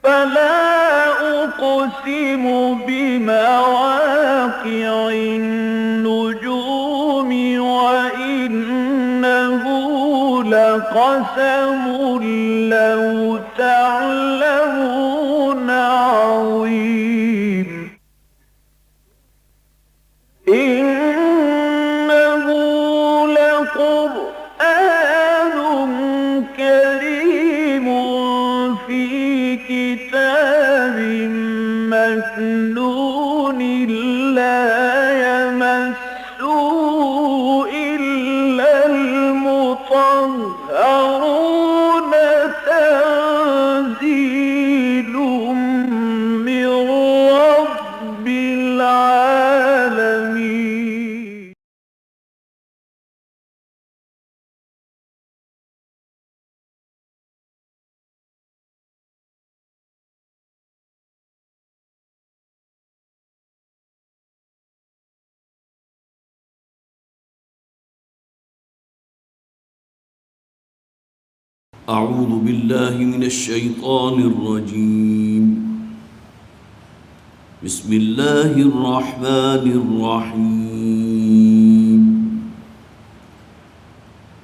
فلا أقسم بمواقع النجوم وإنه لقسم لو تعلمون عظيم إنه لقرآن كريم في كتاب مكنون لا يمسه إلا المطهرون تنزيل من رب العالمين أعوذ بالله من الشيطان الرجيم. بسم الله الرحمن الرحيم.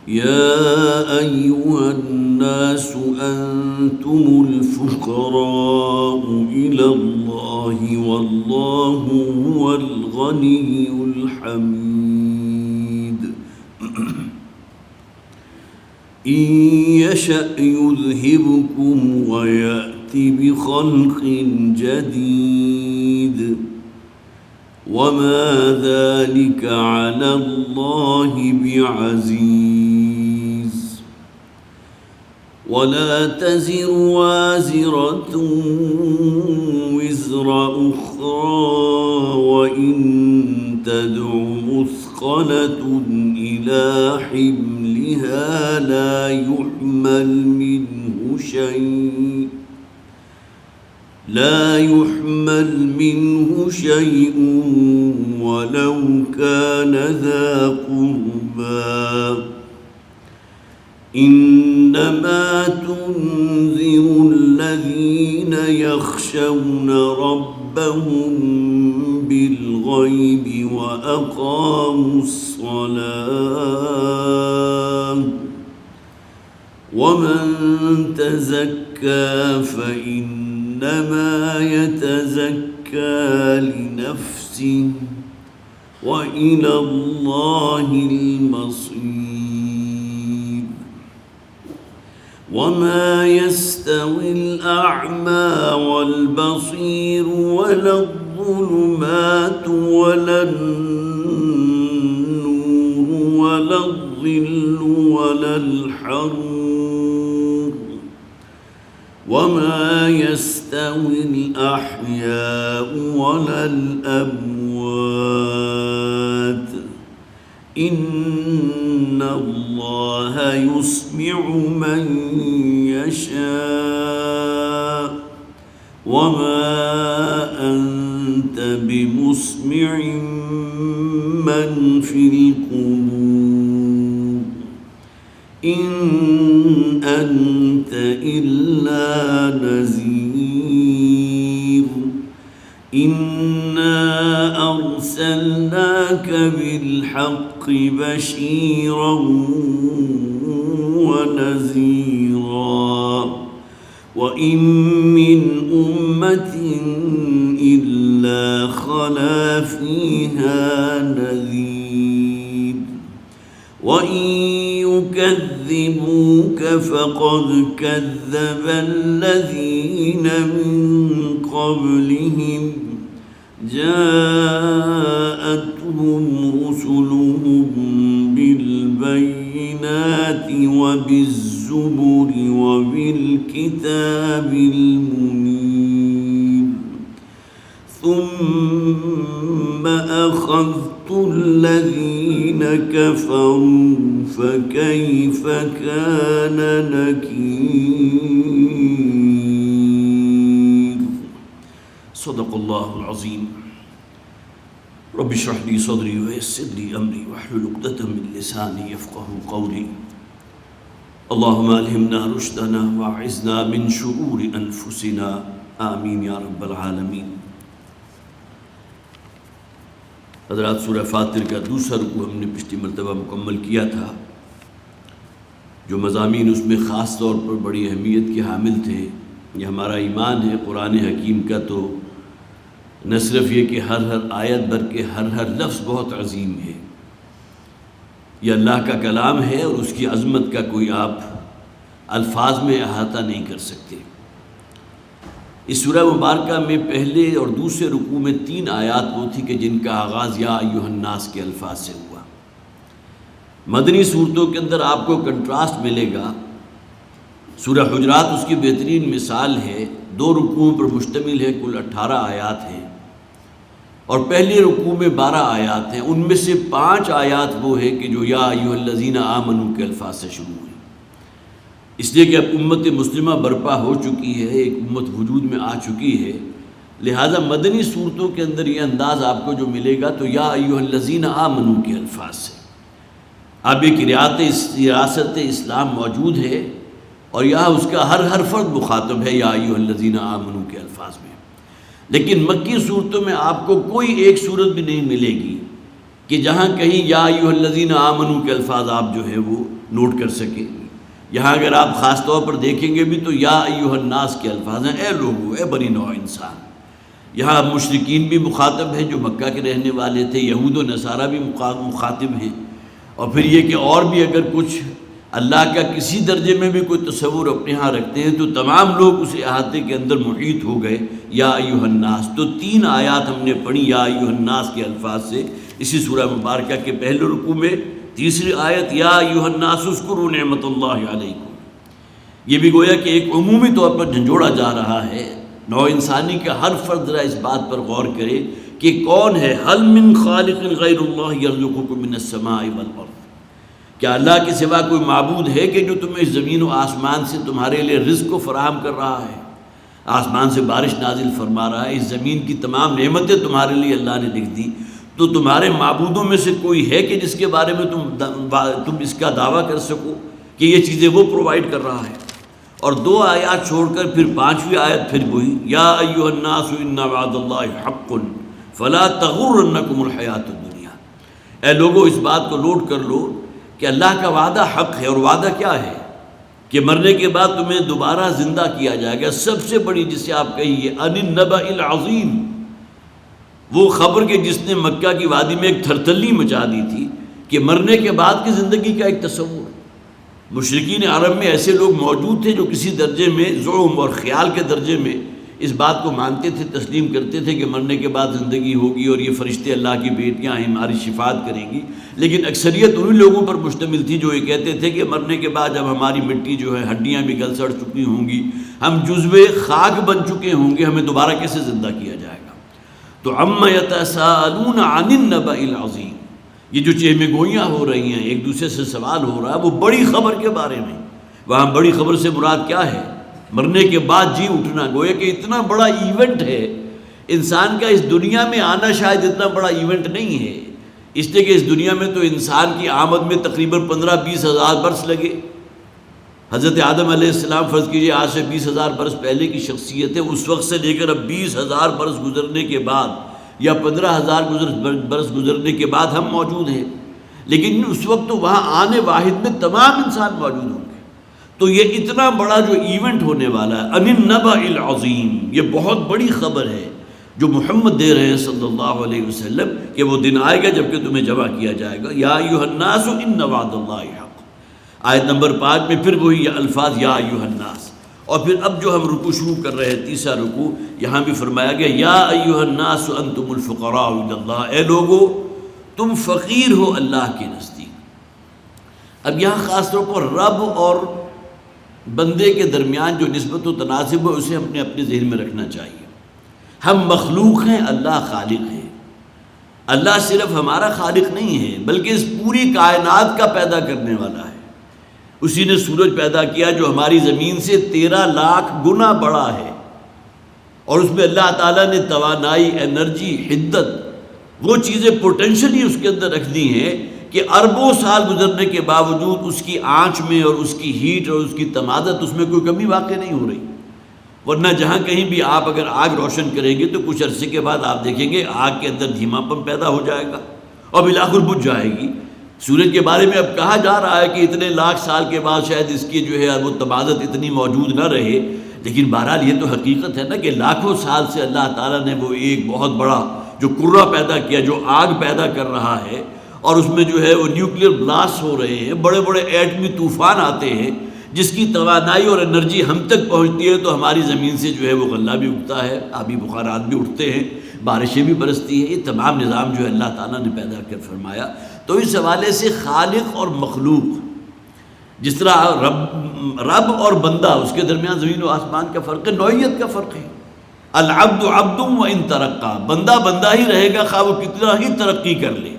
يا أيها الناس أنتم الفقراء إلى الله والله هو الغني الحميد. إن يشأ يذهبكم ويأت بخلق جديد وما ذلك على الله بعزيز. ولا تزر وازرة وزر أخرى وإن تدع مثقلة إلى حملها لا يحمل منه شيء ولو كان ذا قربى. إنما تنذر الذين يخشون ربهم بالغيب وأقاموا الصلاة. ومن تزكى فإنما يتزكى لنفسه وإلى الله المصير. وما يستوي الأعمى والبصير ولا الظلمات ولا النور ولا الظل ولا الحرور. وما يستوي الأحياء ولا الأموات. إن الله يسمع من يشاء وما أنت بمسمع من في القبور. إن أنت إلا نذير. إنا أرسلناك بالحق بشيرا ونذيرا وإن من أمة إلا خلا فيها نذير. وإن يكذبوك فقد كذب الذين من قبلهم جاءتهم رسلهم بالبينات وبالزبر وبالكتاب المنير. ثم أخذت الذين كفروا فكيف كان نكير. صدق الله العظيم. رب اشرح لي صدري ويسر لي أمري واحلل عقدة من لساني يفقهوا قولي. اللهم الہمنا رشدنا واعذنا من شرور انفسنا آمین یا رب العالمین۔ حضرات، سورہ فاطر کا دوسرا رکوع ہم نے پچھلی مرتبہ مکمل کیا تھا۔ جو مضامین اس میں خاص طور پر بڑی اہمیت کے حامل تھے، یہ ہمارا ایمان ہے قرآن حکیم کا، تو نہ صرف یہ کہ ہر آیت بلکہ ہر لفظ بہت عظیم ہے۔ یہ اللہ کا کلام ہے اور اس کی عظمت کا کوئی آپ الفاظ میں احاطہ نہیں کر سکتے۔ اس سورہ مبارکہ میں پہلے اور دوسرے رکوع میں 3 آیات وہ تھی کہ جن کا آغاز یا ایھا الناس کے الفاظ سے ہوا۔ مدنی صورتوں کے اندر آپ کو کنٹراسٹ ملے گا۔ سورہ حجرات اس کی بہترین مثال ہے، 2 رکوعوں پر مشتمل ہے، کل 18 آیات ہیں، اور پہلے رکوع میں 12 آیات ہیں۔ ان میں سے 5 آیات وہ ہے کہ جو یا ایھا الذین آمنوا کے الفاظ سے شروع ہوئی، اس لیے کہ اب امت مسلمہ برپا ہو چکی ہے، ایک امت وجود میں آ چکی ہے، لہذا مدنی صورتوں کے اندر یہ انداز آپ کو جو ملے گا تو یا ایھا الذین آمنوا کے الفاظ سے۔ اب ایک ریاست اسلام موجود ہے اور یہاں اس کا ہر فرد مخاطب ہے یا ایھا الذین آمنوا کے الفاظ میں۔ لیکن مکی صورتوں میں آپ کو کوئی ایک صورت بھی نہیں ملے گی کہ جہاں کہیں یا ایھا الذین آمنوا کے الفاظ آپ جو ہے وہ نوٹ کر سکیں۔ یہاں اگر آپ خاص طور پر دیکھیں گے بھی تو یا ایھا الناس کے الفاظ ہیں، اے لوگو، اے بنی نوع انسان۔ یہاں مشرکین بھی مخاطب ہیں جو مکہ کے رہنے والے تھے، یہود و نصارہ بھی مخاطب ہیں، اور پھر یہ کہ اور بھی اگر کچھ اللہ کا کسی درجے میں بھی کوئی تصور اپنے ہاں رکھتے ہیں تو تمام لوگ اس احاطے کے اندر محیط ہو گئے یا ایھا الناس۔ تو 3 آیات ہم نے پڑھی یا ایھا الناس کے الفاظ سے اسی سورہ مبارکہ کے پہلے رکوع میں۔ تیسری آیت یا ایھا الناس اذکروا نعمت اللہ علیکم، یہ بھی گویا کہ ایک عمومی طور پر جھنجھوڑا جا رہا ہے۔ نوع انسانی کا ہر فرد ذرا اس بات پر غور کرے کہ کون ہے، هل من خالق غیر اللہ یرزقکم من السماء والارض، کیا اللہ کے سوا کوئی معبود ہے کہ جو تمہیں زمین و آسمان سے تمہارے لیے رزق کو فراہم کر رہا ہے، آسمان سے بارش نازل فرما رہا ہے، اس زمین کی تمام نعمتیں تمہارے لیے اللہ نے لکھ دی، تو تمہارے معبودوں میں سے کوئی ہے کہ جس کے بارے میں تم اس کا دعویٰ کر سکو کہ یہ چیزیں وہ پرووائڈ کر رہا ہے؟ اور 2 آیات چھوڑ کر پھر 5ویں آیت پھر وہی یا ایھا الناس ان وعد اللہ حق فلا تغرنکم الحیات الدنیا، اے لوگو اس بات کو نوٹ کر لو کہ اللہ کا وعدہ حق ہے، اور وعدہ کیا ہے کہ مرنے کے بعد تمہیں دوبارہ زندہ کیا جائے گا۔ سب سے بڑی جسے آپ کہیے عن النبأ العظیم، وہ خبر کہ جس نے مکہ کی وادی میں ایک تھرتلی مچا دی تھی کہ مرنے کے بعد کی زندگی کا ایک تصور۔ مشرکین عرب میں ایسے لوگ موجود تھے جو کسی درجے میں زعم اور خیال کے درجے میں اس بات کو مانتے تھے، تسلیم کرتے تھے کہ مرنے کے بعد زندگی ہوگی اور یہ فرشتے اللہ کی بیٹیاں ہیں، ہماری شفاعت کریں گی، لیکن اکثریت انہی لوگوں پر مشتمل تھی جو یہ کہتے تھے کہ مرنے کے بعد جب ہماری مٹی جو ہے ہڈیاں بھی گل سڑ چکی ہوں گی، ہم جزوے خاک بن چکے ہوں گے، ہمیں دوبارہ کیسے زندہ کیا جائے گا؟ تو عما یتساءلون عن النبأ العظیم، یہ جو چہمے گوئیاں ہو رہی ہیں، ایک دوسرے سے سوال ہو رہا ہے وہ بڑی خبر کے بارے میں۔ وہاں بڑی خبر سے مراد کیا ہے؟ مرنے کے بعد جی اٹھنا، گویا کہ اتنا بڑا ایونٹ ہے، انسان کا اس دنیا میں آنا شاید اتنا بڑا ایونٹ نہیں ہے، اس لیے کہ اس دنیا میں تو انسان کی آمد میں تقریباً 15-20 ہزار برس لگے۔ حضرت آدم علیہ السلام فرض کیجئے آج سے 20 ہزار برس پہلے کی شخصیت ہے، اس وقت سے لے کر اب 20 ہزار برس گزرنے کے بعد یا 15 ہزار برس گزرنے کے بعد ہم موجود ہیں، لیکن اس وقت تو وہاں آنے واحد میں تمام انسان موجود ہوں گے۔ تو یہ اتنا بڑا جو ایونٹ ہونے والا ہے عن النبأ العظیم، یہ بہت بڑی خبر ہے جو محمد دے رہے ہیں صلی اللہ علیہ وسلم کہ وہ دن آئے گا جب کہ تمہیں جمع کیا جائے گا۔ یا ایھا الناس ان وعد اللہ حق، آیت نمبر 5 میں پھر وہی الفاظ یا ایھا الناس، اور پھر اب جو ہم رکوع شروع کر رہے ہیں تیسرا رکوع، یہاں بھی فرمایا گیا یا ایھا الناس انتم الفقراء الی اللہ، اے لوگو تم فقیر ہو اللہ کے نزدیک۔ اب یہاں خاص طور پر رب اور بندے کے درمیان جو نسبت و تناسب ہے اسے ہم نے اپنے ذہن میں رکھنا چاہیے۔ ہم مخلوق ہیں، اللہ خالق ہے۔ اللہ صرف ہمارا خالق نہیں ہے بلکہ اس پوری کائنات کا پیدا کرنے والا ہے۔ اسی نے سورج پیدا کیا جو ہماری زمین سے 13 لاکھ گنا بڑا ہے، اور اس میں اللہ تعالیٰ نے توانائی، انرجی، حدت، وہ چیزیں پوٹینشلی اس کے اندر رکھ دی ہیں کہ اربوں سال گزرنے کے باوجود اس کی آنچ میں اور اس کی ہیٹ اور اس کی تمادت اس میں کوئی کمی واقع نہیں ہو رہی. ورنہ جہاں کہیں بھی آپ اگر آگ روشن کریں گے تو کچھ عرصے کے بعد آپ دیکھیں گے آگ کے اندر دھیما پن پیدا ہو جائے گا اور بالآخر بجھ جائے گی. سورج کے بارے میں اب کہا جا رہا ہے کہ اتنے لاکھ سال کے بعد شاید اس کی جو ہے وہ تمادت اتنی موجود نہ رہے، لیکن بہرحال یہ تو حقیقت ہے نا کہ لاکھوں سال سے اللہ تعالیٰ نے وہ ایک بہت بڑا جو کرہ پیدا کیا، جو آگ پیدا کر رہا ہے، اور اس میں جو ہے وہ نیوکلیر بلاسٹ ہو رہے ہیں، بڑے بڑے ایٹمی طوفان آتے ہیں جس کی توانائی اور انرجی ہم تک پہنچتی ہے تو ہماری زمین سے جو ہے وہ غلہ بھی اگتا ہے، آبی بخارات بھی اٹھتے ہیں، بارشیں بھی برستی ہیں. یہ تمام نظام جو ہے اللہ تعالیٰ نے پیدا کر فرمایا. تو اس حوالے سے خالق اور مخلوق، جس طرح رب اور بندہ، اس کے درمیان زمین و آسمان کا فرق ہے، نوعیت کا فرق ہے. العبد عبد وان ترقى، بندہ بندہ ہی رہے گا خواہ وہ کتنا ہی ترقی کر لے.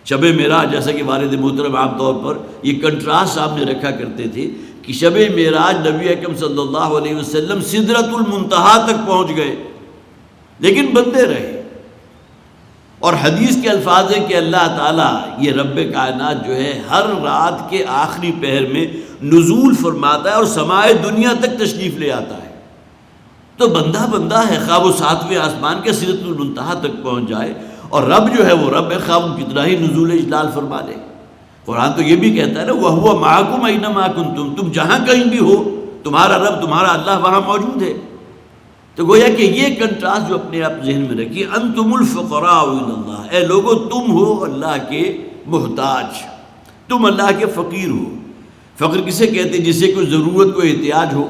شب معراج، جیسا کہ والد محترم عام طور پر یہ کنٹراسٹ سامنے رکھا کرتے تھے کہ شب معراج نبی اکرم صلی اللہ علیہ وسلم سدرۃ المنتہا تک پہنچ گئے لیکن بندے رہے. اور حدیث کے الفاظ ہیں کہ اللہ تعالیٰ یہ رب کائنات جو ہے ہر رات کے آخری پہر میں نزول فرماتا ہے اور سمائے دنیا تک تشریف لے آتا ہے. تو بندہ بندہ ہے خواہ وہ 7ویں آسمان کے سدرۃ المنتہا تک پہنچ جائے، اور رب جو ہے وہ رب ہے خواہ وہ کتنا ہی نزول اجلال فرما لے. قرآن تو یہ بھی کہتا ہے نا وَهُوَ مَعَكُمْ أَيْنَمَا كُنْتُمْ، تم جہاں کہیں بھی ہو تمہارا رب تمہارا اللہ وہاں موجود ہے. تو گویا کہ یہ کنٹراسٹ جو اپنے آپ ذہن میں رکھیے، انتم الفقراء الی اللہ، اے لوگو تم ہو اللہ کے محتاج، تم اللہ کے فقیر ہو. فقر کسے کہتے ہیں؟ جسے کوئی ضرورت کو احتیاج ہو،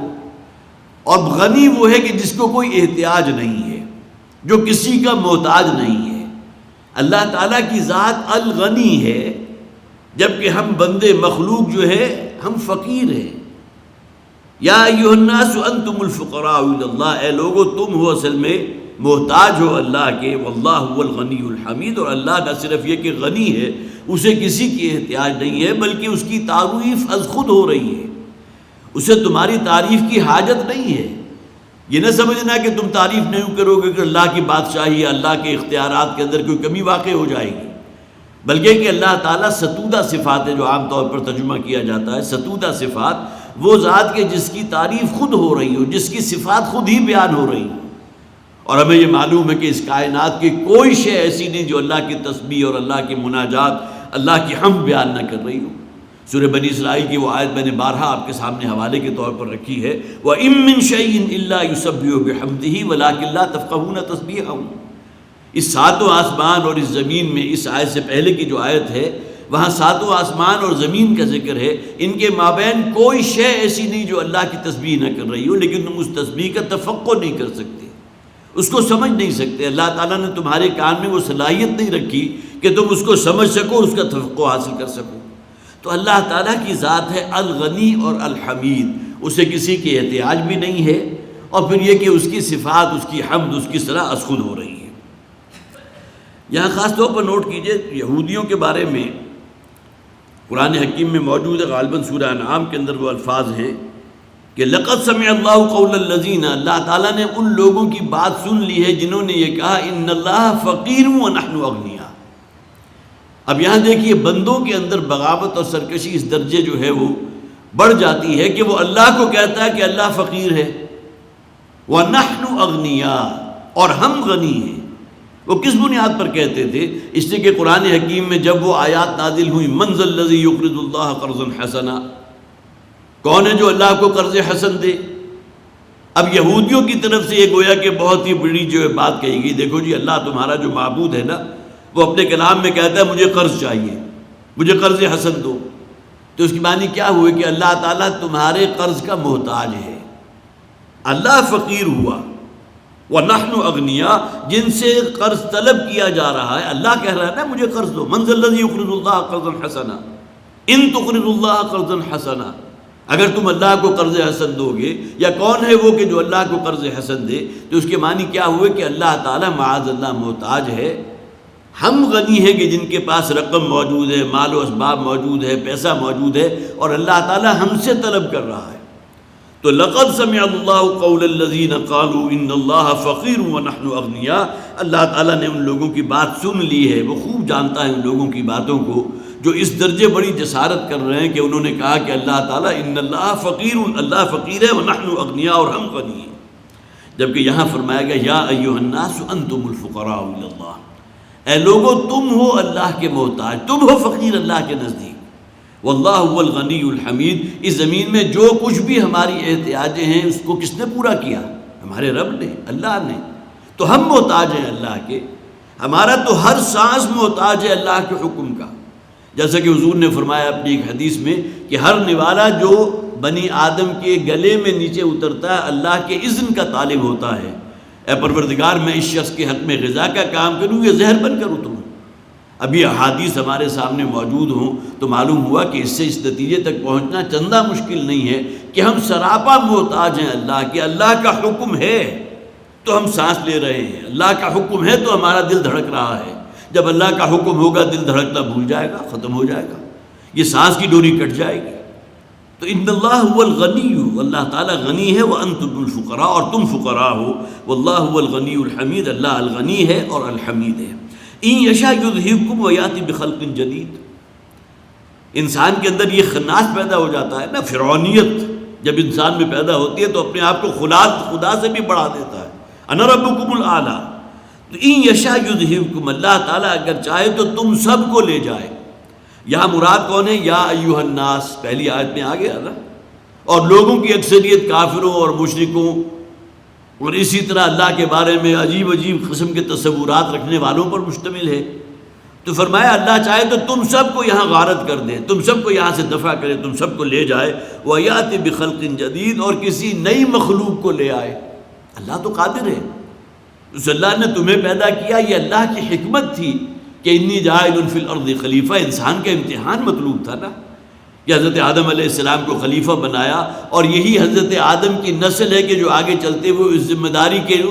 اور غنی وہ ہے کہ جس کو کوئی احتیاج نہیں ہے، جو کسی کا محتاج نہیں ہے. اللہ تعالیٰ کی ذات الغنی ہے، جبکہ ہم بندے مخلوق جو ہے ہم فقیر ہیں. یا ایھا الناس انتم الفقراء الی اللہ، اے لوگو تم ہو اصل میں محتاج ہو اللہ کے. واللہ هو الغنی الحمید، اور اللہ نہ صرف یہ کہ غنی ہے، اسے کسی کی احتیاج نہیں ہے، بلکہ اس کی تعریف از خود ہو رہی ہے، اسے تمہاری تعریف کی حاجت نہیں ہے. یہ نہ سمجھنا کہ تم تعریف نہیں کرو گے کہ اللہ کی بادشاہی، اللہ کے اختیارات کے اندر کوئی کمی واقع ہو جائے گی، بلکہ کہ اللہ تعالیٰ ستودہ صفات ہے جو عام طور پر ترجمہ کیا جاتا ہے. ستودہ صفات وہ ذات کے جس کی تعریف خود ہو رہی ہو، جس کی صفات خود ہی بیان ہو رہی ہو. اور ہمیں یہ معلوم ہے کہ اس کائنات کی کوئی شے ایسی نہیں جو اللہ کی تسبیح اور اللہ کی مناجات، اللہ کی حمد بیان نہ کر رہی ہو. سورہ بنی اسرائیل کی وہ آیت میں نے بارہا آپ کے سامنے حوالے کے طور پر رکھی ہے، وَإِن مِّن شَيْءٍ إِلَّا يُسَبِّحُ بِحَمْدِهِ وَلَٰكِن لَّا تَفْقَهُونَ تَسْبِيحَهُ. اس ساتوں آسمان اور اس زمین میں، اس آیت سے پہلے کی جو آیت ہے وہاں ساتوں آسمان اور زمین کا ذکر ہے، ان کے مابین کوئی شے ایسی نہیں جو اللہ کی تسبیح نہ کر رہی ہو، لیکن تم اس تسبیح کا تفقع نہیں کر سکتے، اس کو سمجھ نہیں سکتے. اللہ تعالیٰ نے تمہارے کان میں وہ صلاحیت نہیں رکھی کہ تم اس کو سمجھ سکو، اس کا تفقع حاصل کر سکو. تو اللہ تعالیٰ کی ذات ہے الغنی اور الحمید، اسے کسی کی احتیاج بھی نہیں ہے، اور پھر یہ کہ اس کی صفات، اس کی حمد، اس کی صلاح از خود ہو رہی ہے. یہاں خاص طور پر نوٹ کیجئے یہودیوں کے بارے میں قرآن حکیم میں موجود ہے، غالباً سورہ انعام کے اندر وہ الفاظ ہیں کہ لقد سمع اللہ قول الذین، اللہ تعالیٰ نے ان لوگوں کی بات سن لی ہے جنہوں نے یہ کہا ان اللہ فقیر ونحن اغنیاء. اب یہاں دیکھیے بندوں کے اندر بغاوت اور سرکشی اس درجے جو ہے وہ بڑھ جاتی ہے کہ وہ اللہ کو کہتا ہے کہ اللہ فقیر ہے، وَنَحْنُ أَغْنِيَاء، اور ہم غنی ہیں. وہ کس بنیاد پر کہتے تھے؟ اس لیے کہ قرآن حکیم میں جب وہ آیات نازل ہوئی من ذا الذی یقرض اللہ قرضا حسنا، کون ہے جو اللہ کو قرض حسن دے؟ اب یہودیوں کی طرف سے یہ گویا کہ بہت ہی بڑی جو ہے بات کہی گئی، دیکھو جی اللہ تمہارا جو معبود ہے نا وہ اپنے کلام میں کہتا ہے مجھے قرض چاہیے، مجھے قرض حسن دو. تو اس کی معنی کیا ہوئی کہ اللہ تعالیٰ تمہارے قرض کا محتاج ہے. اللہ فقیر ہوا، وَنَحْنُ أَغْنِيَاء، جن سے قرض طلب کیا جا رہا ہے اللہ کہہ رہا ہے نا مجھے قرض دو. مَنْ ذَا الَّذِي يُقْرِضُ اللَّهَ قَرْضًا حَسَنًا إِن تُقْرِضُ اللَّهَ قَرْضًا حَسَنًا، اگر تم اللہ کو قرض حسن دو گے، یا کون ہے وہ کہ جو اللہ کو قرض حسن دے؟ تو اس کے معنی کیا ہوئے کہ اللہ تعالیٰ معاذ اللہ محتاج ہے، ہم غنی ہیں کہ جن کے پاس رقم موجود ہے، مال و اسباب موجود ہے، پیسہ موجود ہے، اور اللہ تعالیٰ ہم سے طلب کر رہا ہے. تو لقد سمع اللہ قول الذین قالوا ان اللہ فقیر ونحن اغنیاء، اللہ تعالیٰ نے ان لوگوں کی بات سن لی ہے، وہ خوب جانتا ہے ان لوگوں کی باتوں کو جو اس درجے بڑی جسارت کر رہے ہیں کہ انہوں نے کہا کہ اللہ تعالیٰ ان اللہ فقیر، اللہ فقیر ہے ونحن اغنیاء، اور ہم غنی ہیں، جبکہ یہاں فرمایا گیا یا ایھا الناس انتم الفقراء الی اللہ، اے لوگو تم ہو اللہ کے محتاج، تم ہو فقیر اللہ کے نزدیک، واللہ هو الغنی الحمید، اس زمین میں جو کچھ بھی ہماری احتیاجیں ہیں اس کو کس نے پورا کیا؟ ہمارے رب نے، اللہ نے، تو ہم محتاج ہیں اللہ کے، ہمارا تو ہر سانس محتاج ہے اللہ کے حکم کا، جیسا کہ حضور نے فرمایا اپنی ایک حدیث میں کہ ہر نوالہ جو بنی آدم کے گلے میں نیچے اترتا ہے اللہ کے اذن کا طالب ہوتا ہے، اے پروردگار میں اس شخص کے حق میں غذا کا کام کروں یا زہر بن کر اتروں۔ ابھی احادیث ہمارے سامنے موجود ہوں تو معلوم ہوا کہ اس سے اس نتیجے تک پہنچنا چندہ مشکل نہیں ہے کہ ہم سراپا محتاج ہیں اللہ کے، اللہ کا حکم ہے تو ہم سانس لے رہے ہیں، اللہ کا حکم ہے تو ہمارا دل دھڑک رہا ہے، جب اللہ کا حکم ہوگا دل دھڑکنا بھول جائے گا، ختم ہو جائے گا، یہ سانس کی ڈوری کٹ جائے گی۔ تو ان اللہ هو الغنی، اللہ تعالیٰ غنی ہے، وانتم الفقراء، اور تم فقراء ہو، واللہ هو الغنی الحمید، اللہ الغنی ہے اور الحمید ہے۔ ان یشاء یذہبکم ویأتی بخلق جدید، انسان کے اندر یہ خناس پیدا ہو جاتا ہے نا، فرعونیت جب انسان میں پیدا ہوتی ہے تو اپنے آپ کو خدا سے بھی بڑھا دیتا ہے، انا ربکم الاعلی۔ تو ان یشاء یذہبکم، اللہ تعالیٰ اگر چاہے تو تم سب کو لے جائے، یہاں مراد کون ہے؟ یا ایھا الناس، پہلی آیت میں آ گیا نا، اور لوگوں کی اکثریت کافروں اور مشرکوں اور اسی طرح اللہ کے بارے میں عجیب عجیب قسم کے تصورات رکھنے والوں پر مشتمل ہے، تو فرمایا اللہ چاہے تو تم سب کو یہاں غارت کر دے، تم سب کو یہاں سے دفع کرے، تم سب کو لے جائے، وَيَأْتِ بِخَلْقٍ جَدِيدٍ، اور کسی نئی مخلوق کو لے آئے۔ اللہ تو قادر ہے، اس اللہ نے تمہیں پیدا کیا، یہ اللہ کی حکمت تھی کہ انی جاعل فی الارض خلیفہ، انسان کا امتحان مطلوب تھا نا کہ حضرت آدم علیہ السلام کو خلیفہ بنایا، اور یہی حضرت آدم کی نسل ہے کہ جو آگے چلتے ہوئے اس ذمہ داری کے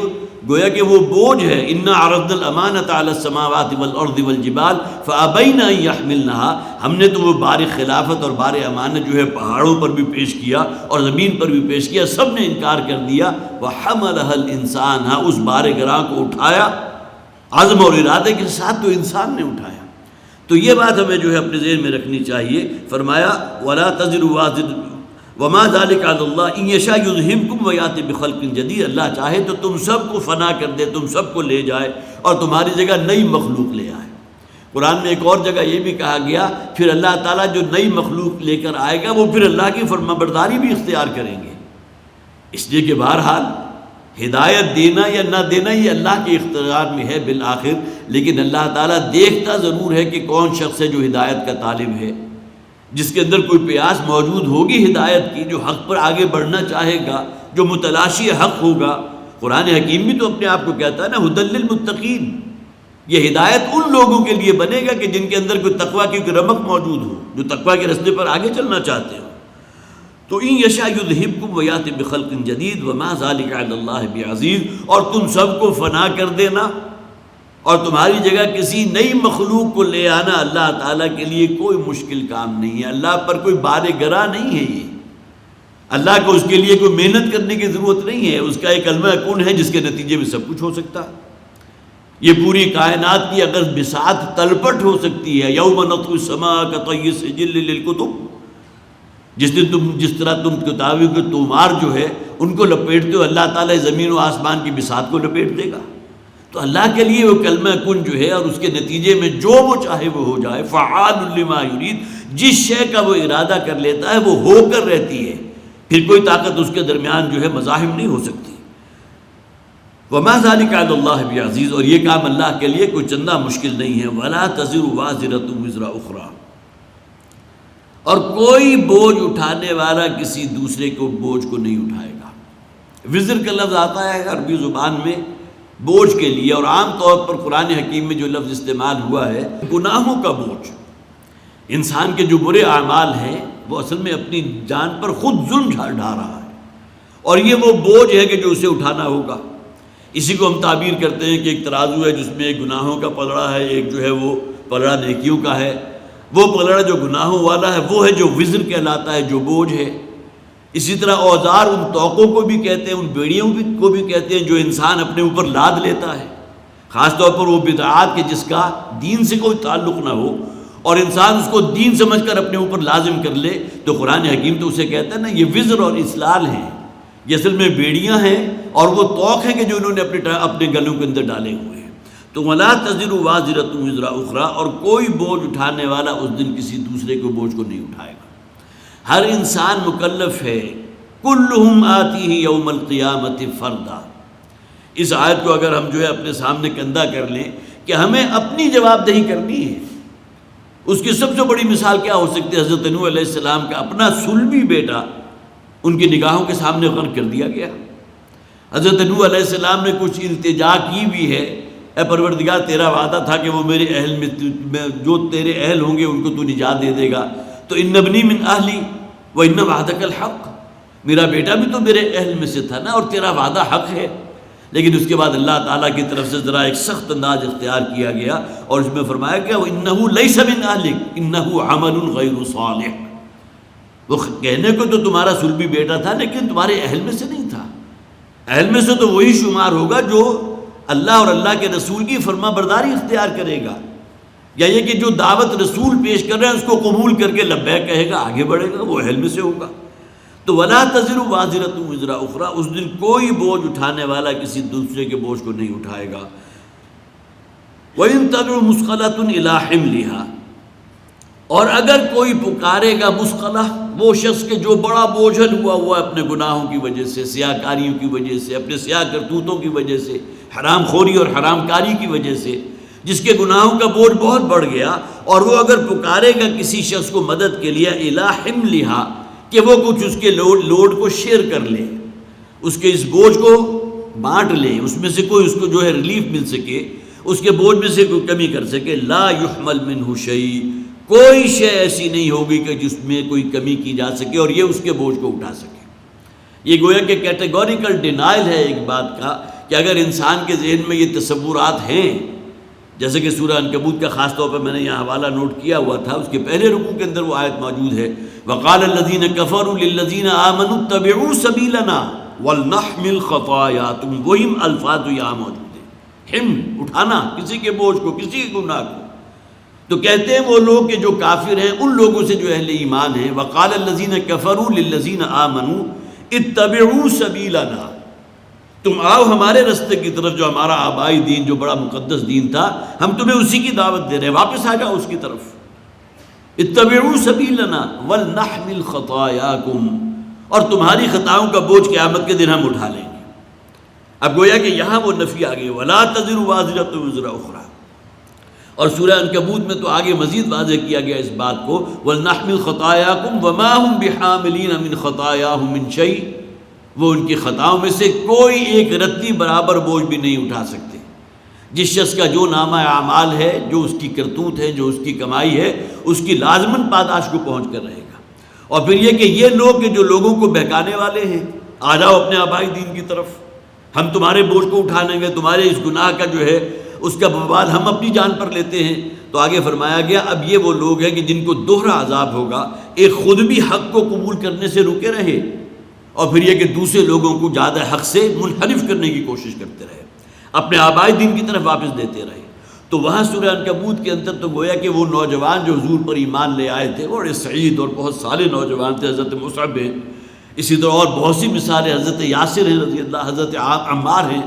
گویا کہ وہ بوجھ ہے، انا عرضنا الامانۃ علی السماوات والارض والجبال فابین ان یحملنها، ہم نے تو وہ بار خلافت اور بار امانت جو ہے پہاڑوں پر بھی پیش کیا اور زمین پر بھی پیش کیا، سب نے انکار کر دیا، وحملها الانسان، ہاں اس بار گراں کو اٹھایا عزم اور ارادے کے ساتھ تو انسان نے اٹھایا۔ تو یہ بات ہمیں جو ہے اپنے ذہن میں رکھنی چاہیے، فرمایا ولا تزر وازرۃ وما ذلک علی اللہ ان یشاء یذہبکم ویأتی بخلق جدید، اللہ چاہے تو تم سب کو فنا کر دے، تم سب کو لے جائے اور تمہاری جگہ نئی مخلوق لے آئے۔ قرآن میں ایک اور جگہ یہ بھی کہا گیا پھر اللہ تعالیٰ جو نئی مخلوق لے کر آئے گا وہ پھر اللہ کی فرمانبرداری بھی اختیار کریں گے، اس لیے کہ بہرحال ہدایت دینا یا نہ دینا یہ اللہ کے اختیار میں ہے بالآخر، لیکن اللہ تعالیٰ دیکھتا ضرور ہے کہ کون شخص ہے جو ہدایت کا طالب ہے، جس کے اندر کوئی پیاس موجود ہوگی ہدایت کی، جو حق پر آگے بڑھنا چاہے گا، جو متلاشی حق ہوگا۔ قرآن حکیم بھی تو اپنے آپ کو کہتا ہے نا ھدی للمتقین، یہ ہدایت ان لوگوں کے لیے بنے گا کہ جن کے اندر کوئی تقویٰ کی کوئی رمق موجود ہو، جو تقویٰ کے رستے پر آگے چلنا چاہتے ہو۔ تو ان یشاء یذہبکم ویأتی بخلق جدید وما ذلک علی اللہ بعزیز، اور تم سب کو فنا کر دینا اور تمہاری جگہ کسی نئی مخلوق کو لے آنا اللہ تعالیٰ کے لیے کوئی مشکل کام نہیں ہے، اللہ پر کوئی بار گراں نہیں ہے، یہ اللہ کو اس کے لیے کوئی محنت کرنے کی ضرورت نہیں ہے، اس کا ایک کلمہ کن ہے جس کے نتیجے میں سب کچھ ہو سکتا ہے۔ یہ پوری کائنات کی اگر بساط تلپٹ ہو سکتی ہے، یوم نطوی السماء کطی السجل للکتب، جس طرح تم کتابوں کے تومار جو ہے ان کو لپیٹتے ہو، اللہ تعالیٰ زمین و آسمان کی بساط کو لپیٹ دے گا۔ تو اللہ کے لیے وہ کلمہ کن جو ہے اور اس کے نتیجے میں جو وہ چاہے وہ ہو جائے، فعال لما یرید، جس شے کا وہ ارادہ کر لیتا ہے وہ ہو کر رہتی ہے، پھر کوئی طاقت اس کے درمیان جو ہے مزاحم نہیں ہو سکتی۔ وما ذلک علی اللہ بعزیز، اور یہ کام اللہ کے لیے کوئی چندہ مشکل نہیں ہے۔ ولا تزر وازرۃ وزر اخری، اور کوئی بوجھ اٹھانے والا کسی دوسرے کو بوجھ کو نہیں اٹھائے گا۔ وزر کا لفظ آتا ہے عربی زبان میں بوجھ کے لیے، اور عام طور پر قرآن حکیم میں جو لفظ استعمال ہوا ہے گناہوں کا بوجھ، انسان کے جو برے اعمال ہیں وہ اصل میں اپنی جان پر خود ظلم ڈھا رہا ہے، اور یہ وہ بوجھ ہے کہ جو اسے اٹھانا ہوگا۔ اسی کو ہم تعبیر کرتے ہیں کہ ایک ترازو ہے جس میں ایک گناہوں کا پلڑا ہے، ایک جو ہے وہ پلڑا نیکیوں کا ہے، وہ پلڑا جو گناہوں والا ہے وہ ہے جو وزر کہلاتا ہے، جو بوجھ ہے۔ اسی طرح اوزار ان توقوں کو بھی کہتے ہیں، ان بیڑیوں کو بھی کہتے ہیں جو انسان اپنے اوپر لاد لیتا ہے، خاص طور پر وہ بدعات کے جس کا دین سے کوئی تعلق نہ ہو، اور انسان اس کو دین سمجھ کر اپنے اوپر لازم کر لے تو قرآن حکیم تو اسے کہتا ہے نا یہ وزر اور اسلال ہیں، یہ اصل میں بیڑیاں ہیں اور وہ طوق ہیں کہ جو انہوں نے اپنے گلوں کے اندر ڈالے ہوئے ہیں۔ تو وَلَا تَزِرُ وَازِرَةٌ وِزْرَ أُخْرَىٰ، اور کوئی بوجھ اٹھانے والا اس دن کسی دوسرے کو بوجھ کو نہیں اٹھائے گا۔ ہر انسان مکلف ہے، كُلُّهُمْ آتِيهِ يَوْمَ الْقِيَامَةِ فَرْدًا۔ اس آیت کو اگر ہم جو ہے اپنے سامنے کندہ کر لیں کہ ہمیں اپنی جواب دہی کرنی ہے، اس کی سب سے بڑی مثال کیا ہو سکتی ہے؟ حضرت نوح علیہ السلام کا اپنا صلبی بیٹا ان کی نگاہوں کے سامنے غرق کر دیا گیا۔ حضرت نوح علیہ السلام نے کچھ التجا کی بھی ہے، اے پروردگار تیرا وعدہ تھا کہ وہ میرے اہل میں جو تیرے اہل ہوں گے ان کو تو نجات دے دے گا، تو ان ابنی من اہلی وان وعدک الحق، میرا بیٹا بھی تو میرے اہل میں سے تھا نا اور تیرا وعدہ حق ہے۔ لیکن اس کے بعد اللہ تعالیٰ کی طرف سے ذرا ایک سخت انداز اختیار کیا گیا اور اس میں فرمایا گیا وَإِنَّهُ لَيْسَ مِنْ أَهْلِكَ إِنَّهُ عَمَلٌ غَيْرُ صَالِحٍ، وہ کہنے کو تو تمہارا صلبی بیٹا تھا لیکن تمہارے اہل میں سے نہیں تھا۔ اہل میں سے تو وہی شمار ہوگا جو اللہ اور اللہ کے رسول کی فرما برداری اختیار کرے گا، یا یہ کہ جو دعوت رسول پیش کر رہے ہیں اس کو قبول کر کے لبیک کہے گا، آگے بڑھے گا، وہ اہل میں سے ہوگا۔ تو وَلَا تَزِرُ وَازِرَةٌ وِزْرَ أُخْرَىٰ، اس دن کوئی بوجھ اٹھانے والا کسی دوسرے کے بوجھ کو نہیں اٹھائے گا۔ وَإِن تَدْعُ مُثْقَلَةٌ إِلَىٰ حِمْلِهَا، اور اگر کوئی پکارے گا مثقلہ، وہ شخص کے جو بڑا بوجھل ہوا ہوا اپنے گناہوں کی وجہ سے، سیاہ کاریوں کی وجہ سے، اپنے سیاہ کرتوتوں کی وجہ سے، حرام خوری اور حرام کاری کی وجہ سے، جس کے گناہوں کا بوجھ بہت بڑھ گیا، اور وہ اگر پکارے گا کسی شخص کو مدد کے لیے إِلَىٰ حِمْلِهَا، کہ وہ کچھ اس کے لوڈ کو شیئر کر لے، اس کے اس بوجھ کو بانٹ لے، اس میں سے کوئی اس کو جو ہے ریلیف مل سکے، اس کے بوجھ میں سے کوئی کمی کر سکے، لا يحمل منہ شیء، کوئی شے ایسی نہیں ہوگی کہ جس میں کوئی کمی کی جا سکے اور یہ اس کے بوجھ کو اٹھا سکے۔ یہ گویا کہ کیٹیگوریکل ڈینائل ہے ایک بات کا کہ اگر انسان کے ذہن میں یہ تصورات ہیں، جیسے کہ سورہ عنکبوت کا خاص طور پر میں نے یہاں حوالہ نوٹ کیا ہوا تھا، اس کے پہلے رکوع کے اندر وہ آیت موجود ہے، وَقَالَ الَّذِينَ كَفَرُوا لِلَّذِينَ آمَنُوا اتَّبِعُوا سَبِيلَنَا وَلْنَحْمِلْ خَطَايَاكُمْ، وہی الفاظ یہاں موجود ہیں، حمل اٹھانا کسی کے بوجھ کو، کسی کے گناہ کو۔ تو کہتے ہیں وہ لوگ کہ جو کافر ہیں ان لوگوں سے جو اہل ایمان ہیں، وَقَالَ الَّذِينَ كَفَرُوا لِلَّذِينَ آمَنُوا اتَّبِعُوا سَبِيلَنَا، تم آؤ ہمارے رستے کی طرف جو ہمارا آبائی دین، جو بڑا مقدس دین تھا، ہم تمہیں اسی کی دعوت دے رہے ہیں، واپس آ جاؤ اس کی طرف۔ اتبعوا سبیلنا ولنحمل خطایاکم، اور تمہاری خطاؤں کا بوجھ قیامت کے دن ہم اٹھا لیں گے۔ اب گویا کہ یہاں وہ نفی آ گئی، ولا تزر وازرۃ وزر اخری، اور سورہ عنکبوت میں تو آگے مزید واضح کیا گیا اس بات کو، ولنحمل خطایاکم وما هم بحاملین من خطایاہم من شیء، وہ ان کی خطاؤں میں سے کوئی ایک رتی برابر بوجھ بھی نہیں اٹھا سکتے۔ جس شخص کا جو نامہ اعمال ہے، جو اس کی کرتوت ہے، جو اس کی کمائی ہے، اس کی لازماً پاداش کو پہنچ کر رہے گا۔ اور پھر یہ کہ یہ لوگ کہ جو لوگوں کو بہکانے والے ہیں، آ جاؤ اپنے آبائی دین کی طرف، ہم تمہارے بوجھ کو اٹھا لیں گے، تمہارے اس گناہ کا جو ہے اس کا بوال ہم اپنی جان پر لیتے ہیں۔ تو آگے فرمایا گیا اب یہ وہ لوگ ہیں کہ جن کو دوہرا عذاب ہوگا، ایک خود بھی حق کو قبول کرنے سے رکے رہے، اور پھر یہ کہ دوسرے لوگوں کو زیادہ حق سے منحرف کرنے کی کوشش کرتے رہے، اپنے آبائی دین کی طرف واپس دیتے رہے۔ تو وہاں سورہ عنکبوت کے اندر تو گویا کہ وہ نوجوان جو حضور پر ایمان لے آئے تھے، وہ بڑے سعید اور بہت سارے نوجوان تھے، حضرت مصعب ہیں، اسی طرح اور بہت سی مثالیں، حضرت یاسر ہیں رضی اللہ، حضرت عمار ہیں،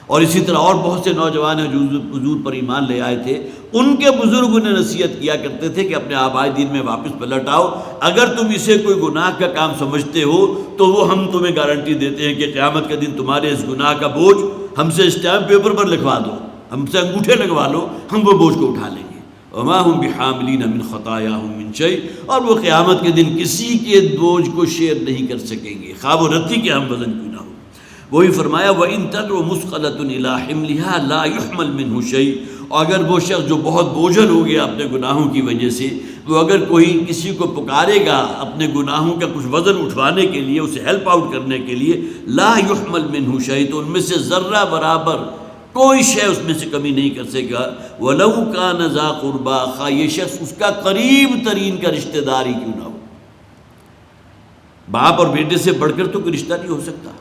اور اسی طرح اور بہت سے نوجوان ہیں جو حضور پر ایمان لے آئے تھے۔ ان کے بزرگوں نے نصیحت کیا کرتے تھے کہ اپنے آبائی دین میں واپس پلٹ آؤ، اگر تم اسے کوئی گناہ کا کام سمجھتے ہو تو وہ ہم تمہیں گارنٹی دیتے ہیں کہ قیامت کے دن تمہارے اس گناہ کا بوجھ ہم سے اسٹیمپ پیپر پر لکھوا دو، ہم سے انگوٹھے لگوا لو، ہم وہ بوجھ کو اٹھا لیں گے۔ وما هم بحاملین من خطایاہم من شیء، اور وہ قیامت کے دن کسی کے بوجھ کو شیئر نہیں کر سکیں گے، خواہ وہ رتی کے ہم وزن کیوں نہ ہو۔ وہی فرمایا وَإِن تَدْعُ مُثْقَلَةٌ إِلَىٰ حِمْلِهَا لَا يُحْمَلْ مِنْهُ شَيْءٌ، اور اگر وہ شخص جو بہت بوجھل ہو گیا اپنے گناہوں کی وجہ سے، وہ اگر کوئی کسی کو پکارے گا اپنے گناہوں کا کچھ وزن اٹھوانے کے لیے، اسے ہیلپ آؤٹ کرنے کے لیے، لا يُحْمَلْ مِنْهُ شَيْءٌ، تو ان میں سے ذرہ برابر کوئی شے اس میں سے کمی نہیں کر سکے گا۔ وَلَوْ كَانَ ذَا قُرْبَىٰ، خواہ یہ شخص اس کا قریب ترین کا رشتہ دار ہی کیوں نہ ہو۔ باپ اور بیٹے سے بڑھ کر تو کوئی رشتہ نہیں ہو سکتا،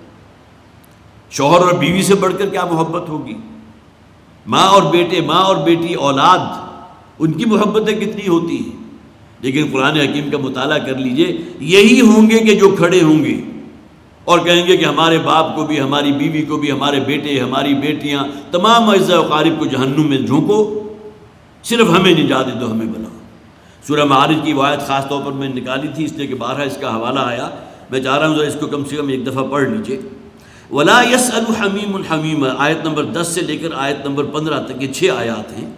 شوہر اور بیوی سے بڑھ کر کیا محبت ہوگی، ماں اور بیٹے، ماں اور بیٹی، اولاد، ان کی محبتیں کتنی ہوتی ہیں، لیکن قرآن حکیم کا مطالعہ کر لیجئے، یہی ہوں گے کہ جو کھڑے ہوں گے اور کہیں گے کہ ہمارے باپ کو بھی، ہماری بیوی کو بھی، ہمارے بیٹے، ہماری بیٹیاں، تمام اعزاء و اقارب کو جہنم میں جھونکو، صرف ہمیں نجات دو، ہمیں بلاؤ۔ سورہ معارج کی آیت خاص طور پر میں نکالی تھی، اس لیے کہ بارہا اس کا حوالہ آیا، میں چاہ رہا ہوں ذرا اس کو کم سے کم ایک دفعہ پڑھ لیجئے۔ وَلَا يَسْأَلُ حَمِيمٌ حَمِيمًا، آیت نمبر 10 سے لے کر آیت نمبر 15 تک، یہ 6 آیات ہیں۔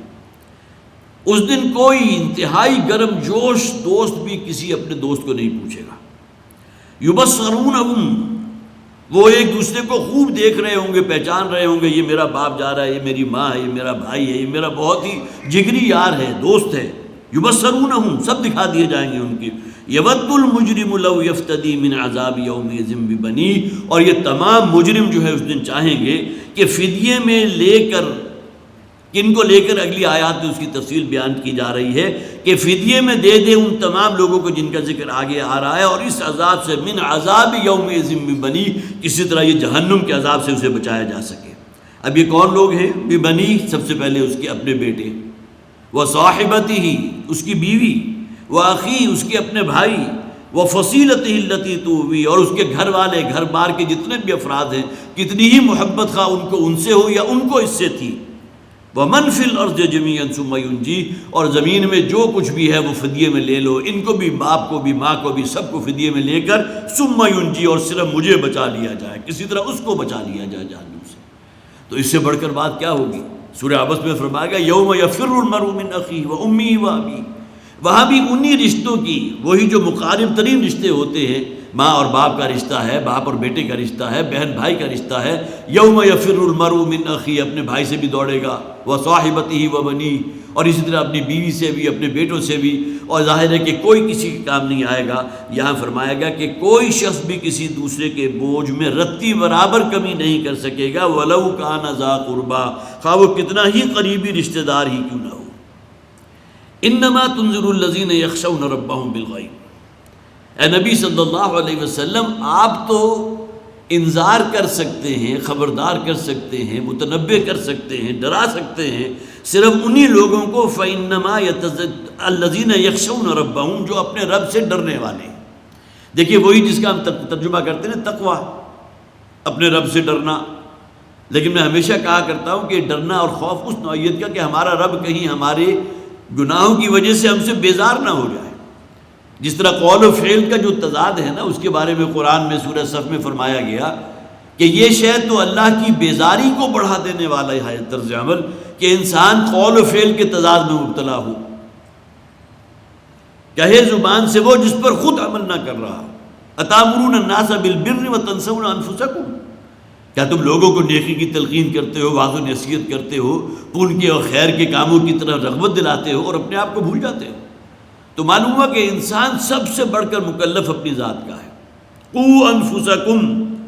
اس دن کوئی انتہائی گرم جوش دوست بھی کسی اپنے دوست کو نہیں پوچھے گا۔ يُبَصَّرُونَهُمْ، وہ ایک دوسرے کو خوب دیکھ رہے ہوں گے، پہچان رہے ہوں گے، یہ میرا باپ جا رہا ہے، یہ میری ماں ہے، یہ میرا بھائی ہے، یہ میرا بہت ہی جگری یار ہے، دوست ہے۔ یبصرونہم، سب دکھا دیے جائیں گے ان کی۔ یود المجرم لو یفتدی من عذاب یومئذ ببنیہ، اور یہ تمام مجرم جو ہے اس دن چاہیں گے کہ فدیے میں لے کر، کن کو لے کر اگلی آیات میں اس کی تفصیل بیان کی جا رہی ہے کہ فدیے میں دے دے ان تمام لوگوں کو جن کا ذکر آگے آ رہا ہے، اور اس عذاب سے، من عذاب یومئذ ببنیہ، کسی طرح یہ جہنم کے عذاب سے اسے بچایا جا سکے۔ اب یہ کون لوگ ہیں؟ ببنیہ، سب سے پہلے اس کے اپنے بیٹے، وصاحبتہ، اس کی بیوی، واخی، اس کے اپنے بھائی، وفصیلتہ التی تؤوی، اور اس کے گھر والے، گھر بار کے جتنے بھی افراد ہیں، کتنی ہی محبت خواہ ان کو ان سے ہو یا ان کو اس سے تھی۔ ومن فی الارض جميعا ثم ينجیہ، اور زمین میں جو کچھ بھی ہے وہ فدیے میں لے لو، ان کو بھی، باپ کو بھی، ماں کو بھی، سب کو فدیے میں لے کر ثم ينجی، اور صرف مجھے بچا لیا جائے، کسی طرح اس کو بچا لیا جائے جہنم سے۔ تو اس سے بڑھ کر بات کیا ہوگی؟ سورہ عبس میں فرمایا گیا یوم یفر المرء من اخیہ وامہ وابیہ، وہاں بھی انہی رشتوں کی، وہی جو مقارب ترین رشتے ہوتے ہیں، ماں اور باپ کا رشتہ ہے، باپ اور بیٹے کا رشتہ ہے، بہن بھائی کا رشتہ ہے۔ یوم یفر المرء من اخیہ، اپنے بھائی سے بھی دوڑے گا، وصاحبتہ وبنیہ، اور اسی طرح اپنی بیوی سے بھی، اپنے بیٹوں سے بھی، اور ظاہر ہے کہ کوئی کسی کے کام نہیں آئے گا۔ یہاں فرمایا گیا کہ کوئی شخص بھی کسی دوسرے کے بوجھ میں رتی برابر کمی نہیں کر سکے گا، وَلَوْ كَانَ ذَا قُرْبَىٰ، خواہ وہ کتنا ہی قریبی رشتہ دار ہی کیوں نہ ہو۔ انما تنذر الذین یخشون ربهم بالغیب، اے نبی صلی اللہ علیہ وسلم، آپ تو انذار کر سکتے ہیں، خبردار کر سکتے ہیں، متنبہ کر سکتے ہیں، ڈرا سکتے ہیں صرف انہی لوگوں کو، فَإِنَّمَا الَّذِينَ يَخْشَوْنَ رَبَّهُمْ، جو اپنے رب سے ڈرنے والے ہیں۔ دیکھیے وہی جس کا ہم ترجمہ کرتے ہیں تقویٰ، اپنے رب سے ڈرنا۔ لیکن میں ہمیشہ کہا کرتا ہوں کہ ڈرنا اور خوف اس نوعیت کا کہ ہمارا رب کہیں ہمارے گناہوں کی وجہ سے ہم سے بیزار نہ ہو جائے۔ جس طرح قول و فعل کا جو تضاد ہے نا، اس کے بارے میں قرآن میں سورہ صف میں فرمایا گیا کہ یہ شے تو اللہ کی بیزاری کو بڑھا دینے والا ہے طرز عمل، کہ انسان قول و فعل کے تضاد میں مبتلا ہو، کہے زبان سے وہ جس پر خود عمل نہ کر رہا۔ اتامرون الناس بالبر وتنسون انفسکم، کیا تم لوگوں کو نیکی کی تلقین کرتے ہو، واعظ و نصیحت کرتے ہو، پن کے اور خیر کے کاموں کی طرف رغبت دلاتے ہو، اور اپنے آپ کو بھول جاتے ہو؟ تو معلوم ہوا کہ انسان سب سے بڑھ کر مکلف اپنی ذات کا ہے۔ قوا انفسکم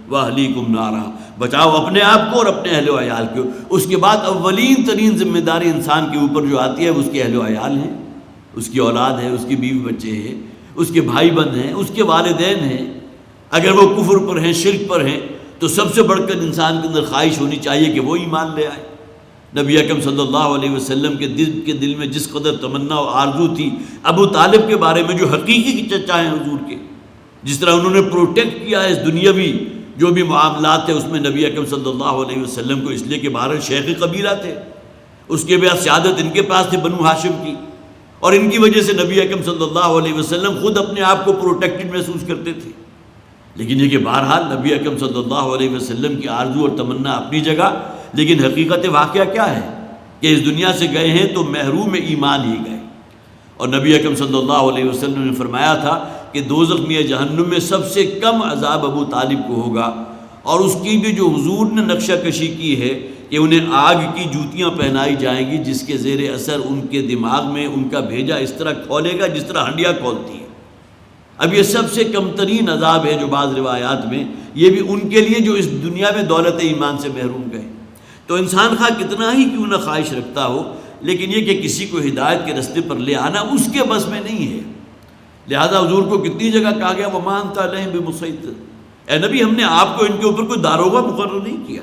واہلیکم نارا، بچاؤ اپنے آپ کو اور اپنے اہل و عیال کو۔ اس کے بعد اولین ترین ذمہ داری انسان کے اوپر جو آتی ہے، اس کے اہل و عیال ہیں، اس کی اولاد ہے، اس کی بیوی بچے ہیں، اس کے بھائی بند ہیں، اس کے والدین ہیں۔ اگر وہ کفر پر ہیں، شرک پر ہیں، تو سب سے بڑھ کر انسان کے اندر خواہش ہونی چاہیے کہ وہ ایمان لے آئے۔ نبی اکرم صلی اللہ علیہ وسلم کے دل میں جس قدر تمنا و آرزو تھی ابو طالب کے بارے میں، جو حقیقی کی چچا ہیں حضور کے، جس طرح انہوں نے پروٹیکٹ کیا ہے اس دنیاوی جو بھی معاملات تھے، اس میں نبی اکرم صلی اللہ علیہ وسلم کو، اس لیے کہ بہرحال شیخ قبیلہ تھے، اس کے بعد سیادت ان کے پاس تھی بنو ہاشم کی، اور ان کی وجہ سے نبی اکرم صلی اللہ علیہ وسلم خود اپنے آپ کو پروٹیکٹڈ محسوس کرتے تھے۔ لیکن یہ کہ بہرحال نبی اکرم صلی اللہ علیہ وسلم کی آرزو اور تمنا اپنی جگہ، لیکن حقیقت واقعہ کیا ہے کہ اس دنیا سے گئے ہیں تو محروم ایمان ہی گئے۔ اور نبی اکرم صلی اللہ علیہ وسلم نے فرمایا تھا کہ دوزخ میں، جہنم میں سب سے کم عذاب ابو طالب کو ہوگا، اور اس کی بھی جو حضور نے نقشہ کشی کی ہے کہ انہیں آگ کی جوتیاں پہنائی جائیں گی، جس کے زیر اثر ان کے دماغ میں ان کا بھیجا اس طرح کھولے گا جس طرح ہنڈیا کھولتی ہے۔ اب یہ سب سے کم ترین عذاب ہے جو بعض روایات میں، یہ بھی ان کے لیے جو اس دنیا میں دولت ایمان سے محروم گئے۔ تو انسان خواہ کتنا ہی کیوں نہ خواہش رکھتا ہو، لیکن یہ کہ کسی کو ہدایت کے رستے پر لے آنا اس کے بس میں نہیں ہے۔ لہذا حضور کو کتنی جگہ کہا گیا وَمَا أَنْتَ عَلَيْهِمْ بِمُصَيْطِرٍ، اے نبی ہم نے آپ کو ان کے اوپر کوئی داروغہ مقرر نہیں کیا،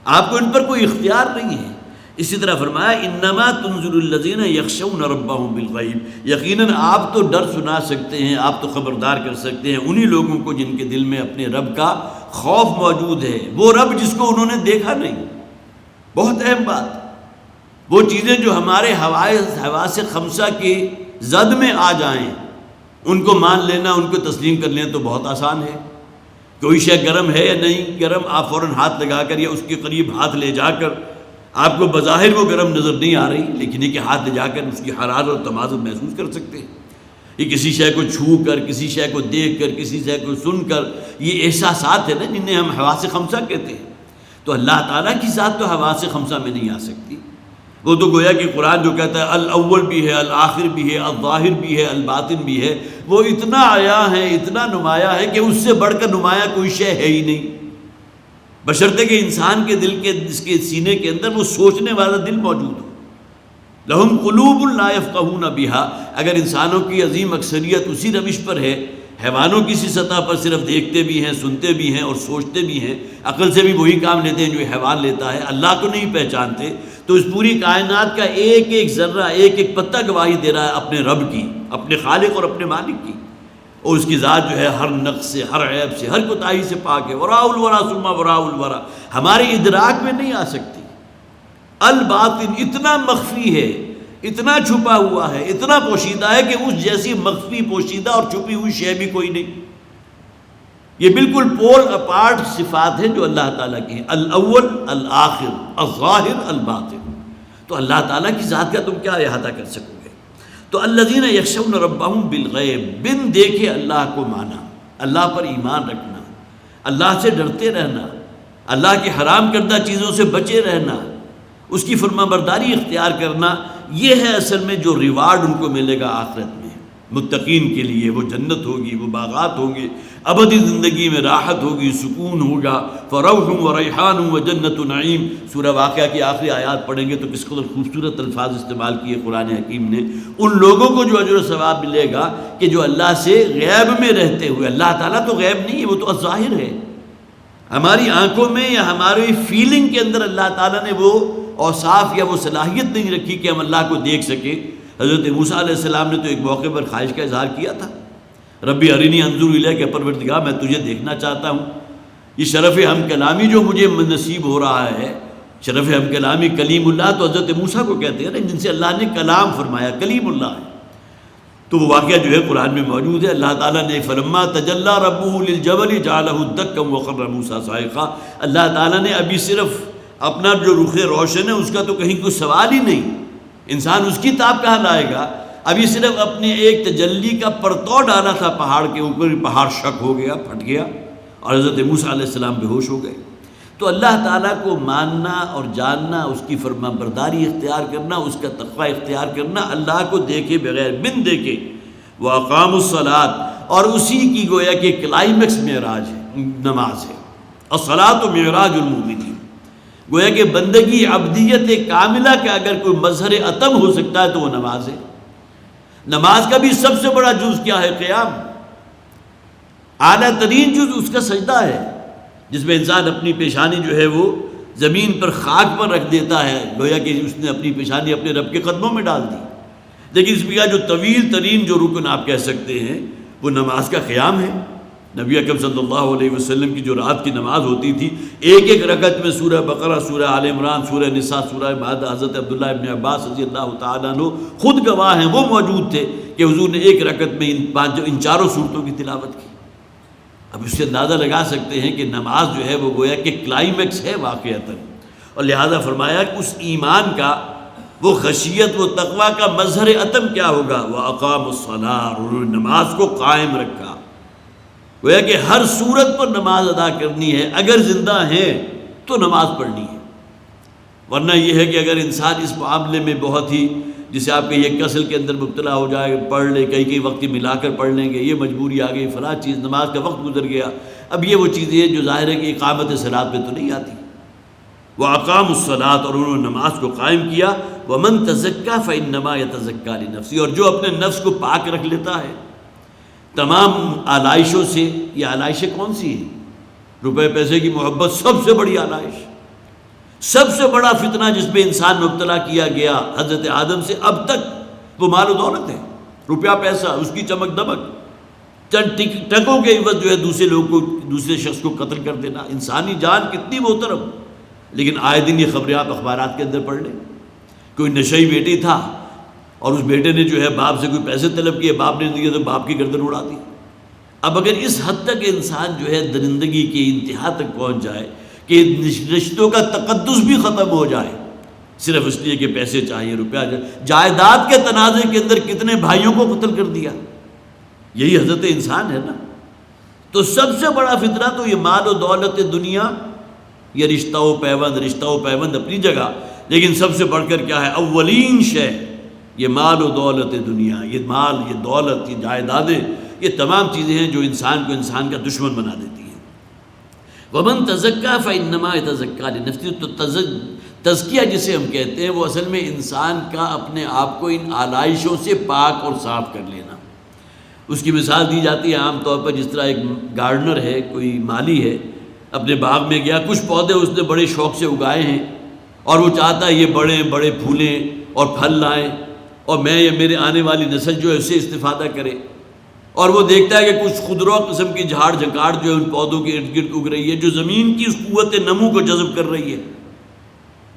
آپ کو ان پر کوئی اختیار نہیں ہے۔ اسی طرح فرمایا انما تنذر الذین یخشون ربهم بالغیب، یقیناً آپ تو ڈر سنا سکتے ہیں، آپ تو خبردار کر سکتے ہیں انہی لوگوں کو جن کے دل میں اپنے رب کا خوف موجود ہے، وہ رب جس کو انہوں نے دیکھا نہیں۔ بہت اہم بات، وہ چیزیں جو ہمارے حواس خمسہ کی زد میں آ جائیں ان کو مان لینا، ان کو تسلیم کر لینا تو بہت آسان ہے۔ کوئی شے گرم ہے یا نہیں گرم، آپ فوراً ہاتھ لگا کر یا اس کے قریب ہاتھ لے جا کر، آپ کو بظاہر وہ گرم نظر نہیں آ رہی لیکن یہ کہ ہاتھ لے جا کر اس کی حرارت اور تمازن محسوس کر سکتے ہیں۔ یہ کسی شے کو چھو کر، کسی شے کو دیکھ کر، کسی شے کو سن کر، یہ احساسات ہیں نا جنہیں ہم حواس خمسہ کہتے ہیں۔ تو اللہ تعالیٰ کی ذات تو حواس خمسہ میں نہیں آ سکتی۔ وہ تو گویا کہ قرآن جو کہتا ہے الاول بھی ہے، الآخر بھی ہے، الظاہر بھی ہے، الباطن بھی ہے، وہ اتنا عیاں ہے، اتنا نمایاں ہے کہ اس سے بڑھ کر نمایاں کوئی شے ہے ہی نہیں، بشرطے کہ انسان کے دل کے اس کے سینے کے اندر وہ سوچنے والا دل موجود ہو۔ لہم قلوب لا یفقہون بہا، اگر انسانوں کی عظیم اکثریت اسی روش پر ہے، حیوانوں کی سی سطح پر صرف دیکھتے بھی ہیں، سنتے بھی ہیں اور سوچتے بھی ہیں، عقل سے بھی وہی کام لیتے ہیں جو حیوان لیتا ہے، اللہ کو نہیں پہچانتے، تو اس پوری کائنات کا ایک ایک ذرہ، ایک ایک پتہ گواہی دے رہا ہے اپنے رب کی، اپنے خالق اور اپنے مالک کی، اور اس کی ذات جو ہے ہر نقص سے، ہر عیب سے، ہر کوتاہی سے پاک ہے۔ وراء الورا ثم وراء الورا، ہمارے ادراک میں نہیں آ سکتی۔ الباطن اتنا مخفی ہے، اتنا چھپا ہوا ہے، اتنا پوشیدہ ہے کہ اس جیسی مخفی، پوشیدہ اور چھپی ہوئی شے بھی کوئی نہیں۔ یہ بالکل پول اپارٹ صفات ہیں جو اللہ تعالیٰ کی ہیں، الاول، الآخر، الظاہر، الباطن۔ تو اللہ تعالیٰ کی ذات کا تم کیا احاطہ کر سکو گے؟ تو الذین یخشون ربہم بالغیب، بن دیکھے اللہ کو مانا، اللہ پر ایمان رکھنا، اللہ سے ڈرتے رہنا، اللہ کی حرام کردہ چیزوں سے بچے رہنا، اس کی فرمانبرداری اختیار کرنا، یہ ہے اصل میں جو ریوارڈ ان کو ملے گا آخرت میں۔ متقین کے لیے وہ جنت ہوگی، وہ باغات ہوں گے، ابدی زندگی میں راحت ہوگی، سکون ہوگا، فروح و ریحان و جنت نعیم۔ سورہ واقعہ کی آخری آیات پڑھیں گے تو کس قدر خوبصورت الفاظ استعمال کیے قرآن حکیم نے۔ ان لوگوں کو جو اجر و ثواب ملے گا کہ جو اللہ سے غیب میں رہتے ہوئے، اللہ تعالیٰ تو غیب نہیں ہے، وہ تو ظاہر ہے، ہماری آنکھوں میں یا ہماری فیلنگ کے اندر اللہ تعالیٰ نے وہ اوصاف یا وہ صلاحیت نہیں رکھی کہ ہم اللہ کو دیکھ سکیں۔ حضرت موسیٰ علیہ السلام نے تو ایک موقع پر خواہش کا اظہار کیا تھا، ربی ارنی انظر الیک، کہ پروردگار میں تجھے دیکھنا چاہتا ہوں۔ یہ شرف ہم کلامی جو مجھے نصیب ہو رہا ہے، شرف ہم کلامی، کلیم اللہ تو حضرت موسیٰ کو کہتے ہیں نا جن سے اللہ نے کلام فرمایا، کلیم اللہ ہے۔ تو وہ واقعہ جو ہے قرآن میں موجود ہے۔ اللہ تعالیٰ نے فلما تجلی ربہ للجبل جعلہ دکا وخر موسیٰ صاعقا، اللہ تعالیٰ نے ابھی صرف اپنا جو رخ روشن ہے اس کا تو کہیں کوئی سوال ہی نہیں، انسان اس کی تاب کہاں لائے گا، ابھی صرف اپنے ایک تجلی کا پرتو ڈالا تھا پہاڑ کے اوپر، پہاڑ شک ہو گیا، پھٹ گیا اور حضرت موسیٰ علیہ السلام بے ہوش ہو گئے۔ تو اللہ تعالیٰ کو ماننا اور جاننا، اس کی فرما برداری اختیار کرنا، اس کا تقوی اختیار کرنا، اللہ کو دیکھے بغیر، بن دیکھے، وَأَقَامُوا الصَّلَاةَ، اور اسی کی گویا کہ کلائمیکس معراج ہے، نماز ہے۔ الصلاۃ معراج المؤمنین، گویا کہ بندگی، عبدیت کاملہ کا اگر کوئی مظہر عتم ہو سکتا ہے تو وہ نماز ہے۔ نماز کا بھی سب سے بڑا جز کیا ہے؟ قیام۔ اعلیٰ ترین جز اس کا سجدہ ہے، جس میں انسان اپنی پیشانی جو ہے وہ زمین پر، خاک پر رکھ دیتا ہے، گویا کہ اس نے اپنی پیشانی اپنے رب کے قدموں میں ڈال دی۔ لیکن اس میں جو طویل ترین جو رکن آپ کہہ سکتے ہیں وہ نماز کا قیام ہے۔ نبی اکرم صلی اللہ علیہ وسلم کی جو رات کی نماز ہوتی تھی، ایک ایک رکعت میں سورہ بقرہ، سورہ آل عمران، سورہ نساء، سورہ مائدہ، حضرت عبداللہ ابن عباس رضی اللہ تعالیٰ عنہ خود گواہ ہیں، وہ موجود تھے کہ حضور نے ایک رکعت میں ان چاروں صورتوں کی تلاوت کی۔ اب اس سے اندازہ لگا سکتے ہیں کہ نماز جو ہے وہ گویا کہ کلائمیکس ہے واقعتاً، اور لہذا فرمایا کہ اس ایمان کا، وہ خشیت، وہ تقوی کا مظہر عتم کیا ہوگا؟ وَأَقَامُوا الصَّلَاةَ، انہوں نے نماز کو قائم رکھا۔ گویا کہ ہر صورت پر نماز ادا کرنی ہے، اگر زندہ ہیں تو نماز پڑھنی ہے، ورنہ یہ ہے کہ اگر انسان اس معاملے میں بہت ہی، جسے آپ کے یہ کسل کے اندر مبتلا ہو جائے، پڑھ لے، کئی وقت ملا کر پڑھ لیں گے، یہ مجبوری آ گئی، فلاں چیز، نماز کا وقت گزر گیا، اب یہ وہ چیزیں ہیں جو ظاہر ہے کہ اقامت صلاۃ میں تو نہیں آتی۔ وَأَقَامُوا الصَّلَاةَ، اور انہوں نے نماز کو قائم کیا۔ وَمَن تَزَكَّىٰ فَإِنَّمَا يَتَزَكَّىٰ لِنَفْسِهِ، اور جو اپنے نفس کو پاک رکھ لیتا ہے تمام آلائشوں سے۔ یہ آلائشیں کون سی ہیں؟ روپے پیسے کی محبت سب سے بڑی آلائش، سب سے بڑا فتنہ جس میں انسان مبتلا کیا گیا حضرت آدم سے اب تک وہ مال و دولت ہے، روپیہ پیسہ، اس کی چمک دمک، چند ٹکوں کے عوض جو ہے دوسرے لوگ کو، دوسرے شخص کو قتل کر دینا۔ انسانی جان کتنی محترم، لیکن آئے دن یہ خبریں آپ اخبارات کے اندر پڑھ لیں، کوئی نشئی بیٹی تھا اور اس بیٹے نے جو ہے باپ سے کوئی پیسے طلب کیے، باپ نے دیے تو باپ کی گردن اڑا دی۔ اب اگر اس حد تک انسان جو ہے درندگی کی انتہا تک پہنچ جائے کہ رشتوں کا تقدس بھی ختم ہو جائے صرف اس لیے کہ پیسے چاہیے، روپیہ جائیداد کے تنازع کے اندر کتنے بھائیوں کو قتل کر دیا، یہی حضرت انسان ہے نا۔ تو سب سے بڑا فتنہ تو یہ مال و دولت دنیا، یہ رشتہ و پیوند اپنی جگہ، لیکن سب سے بڑھ کر کیا ہے؟ اولین شے یہ مال و دولت دنیا، یہ مال، یہ دولت، یہ جائیدادیں، یہ تمام چیزیں ہیں جو انسان کو انسان کا دشمن بنا دیتی ہیں۔ وَمَن تَزَكَّىٰ فَإِنَّمَا يَتَزَكَّىٰ لِنَفْسِهِ، تو تزکیہ جسے ہم کہتے ہیں وہ اصل میں انسان کا اپنے آپ کو ان آلائشوں سے پاک اور صاف کر لینا۔ اس کی مثال دی جاتی ہے عام طور پر، جس طرح ایک گارڈنر ہے، کوئی مالی ہے، اپنے باغ میں گیا، کچھ پودے اس نے بڑے شوق سے اگائے ہیں اور وہ چاہتا ہے یہ بڑے بڑے پھولیں اور پھل لائیں اور میں یا میرے آنے والی نسل جو ہے اس سے استفادہ کرے، اور وہ دیکھتا ہے کہ کچھ خودرو قسم کی جھاڑ جھکاڑ جو ہے ان پودوں کے ارد گرد اگ رہی ہے، جو زمین کی اس قوت نمو کو جذب کر رہی ہے۔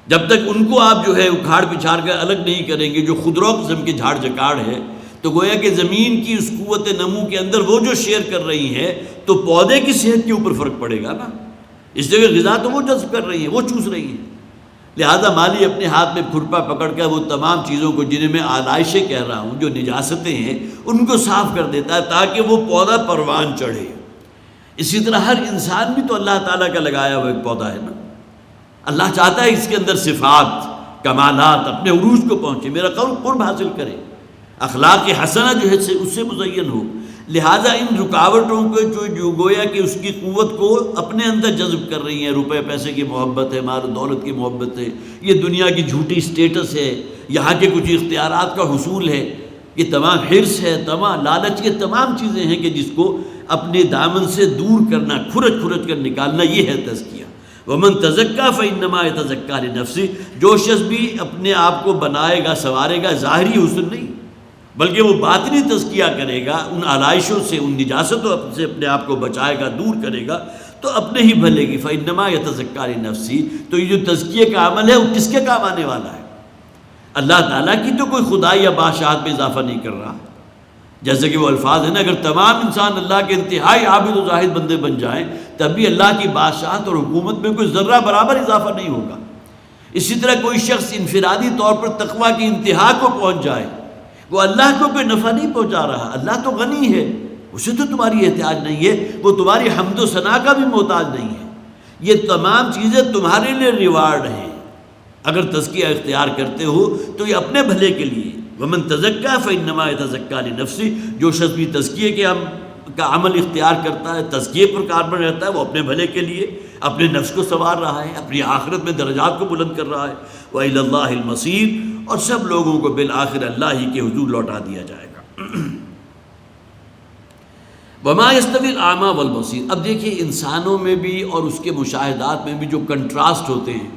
جب تک ان کو آپ جو ہے اکھاڑ پچھاڑ کر الگ نہیں کریں گے، جو خودرو قسم کی جھاڑ جھکاڑ ہے، تو گویا کہ زمین کی اس قوت نمو کے اندر وہ جو شیئر کر رہی ہیں تو پودے کی صحت کے اوپر فرق پڑے گا نا، اس لیے کہ غذا تو وہ جذب کر رہی ہیں، وہ چوس رہی ہیں۔ لہذا مالی اپنے ہاتھ میں کھرپا پکڑ کر وہ تمام چیزوں کو جنہیں میں آلائشیں کہہ رہا ہوں، جو نجاستیں ہیں، ان کو صاف کر دیتا ہے تاکہ وہ پودا پروان چڑھے۔ اسی طرح ہر انسان بھی تو اللہ تعالیٰ کا لگایا ہوا ایک پودا ہے نا۔ اللہ چاہتا ہے اس کے اندر صفات، کمالات اپنے عروج کو پہنچے، میرا قرب حاصل کرے، اخلاق حسنہ جو ہے اس سے مزین ہو۔ لہٰذا ان رکاوٹوں کو جو گویا کہ اس کی قوت کو اپنے اندر جذب کر رہی ہیں، روپے پیسے کی محبت ہے، مال و دولت کی محبت ہے، یہ دنیا کی جھوٹی سٹیٹس ہے، یہاں کے کچھ اختیارات کا حصول ہے، یہ تمام حرص ہے، تمام لالچ، یہ تمام چیزیں ہیں کہ جس کو اپنے دامن سے دور کرنا، کھرچ کھرچ کر نکالنا، یہ ہے تزکیہ۔ وَمَن تَزَكَّىٰ فَإِنَّمَا يَتَزَكَّىٰ لِنَفْسِهِ، جو شخص بھی اپنے آپ کو بنائے گا، سنوارے گا، ظاہری حسن نہیں بلکہ وہ باطنی تزکیہ کرے گا، ان آلائشوں سے، ان نجاستوں سے اپنے آپ کو بچائے گا، دور کرے گا، تو اپنے ہی بھلے کی۔ فَإِنَّمَا يَتَزَكَّىٰ لِنَفْسِهِ، تو یہ جو تزکیے کا عمل ہے وہ کس کے کام آنے والا ہے؟ اللہ تعالیٰ کی تو کوئی خدائی یا بادشاہت میں اضافہ نہیں کر رہا، جیسے کہ وہ الفاظ ہیں نا، اگر تمام انسان اللہ کے انتہائی عابد و زاہد بندے بن جائیں تب بھی اللہ کی بادشاہت اور حکومت میں کوئی ذرہ برابر اضافہ نہیں ہوگا۔ اسی طرح کوئی شخص انفرادی طور پر تقویٰ کی انتہا کو پہنچ جائے، وہ اللہ کو کوئی نفع نہیں پہنچا رہا، اللہ تو غنی ہے، اسے تو تمہاری احتیاج نہیں ہے، وہ تمہاری حمد و ثنا کا بھی محتاج نہیں ہے، یہ تمام چیزیں تمہارے لیے ریوارڈ ہیں۔ اگر تزکیہ اختیار کرتے ہو تو یہ اپنے بھلے کے لیے۔ وَمَن تَزَكَّىٰ فَإِنَّمَا يَتَزَكَّىٰ لِنَفْسِهِ، جو شخص بھی تزکیے کا عمل اختیار کرتا ہے، تزکیے پر کاربن رہتا ہے، وہ اپنے بھلے کے لیے اپنے نفس کو سنوار رہا ہے، اپنی آخرت میں درجات کو بلند کر رہا ہے۔ وَإِلَى اللَّهِ الْمَصِيرُ، اور سب لوگوں کو بالآخر اللہ ہی کے حضور لوٹا دیا جائے گا۔ وَمَا يَسْتَوِي الْأَعْمَىٰ وَالْبَصِيرُ، اب دیکھیے انسانوں میں بھی اور اس کے مشاہدات میں بھی جو کنٹراسٹ ہوتے ہیں،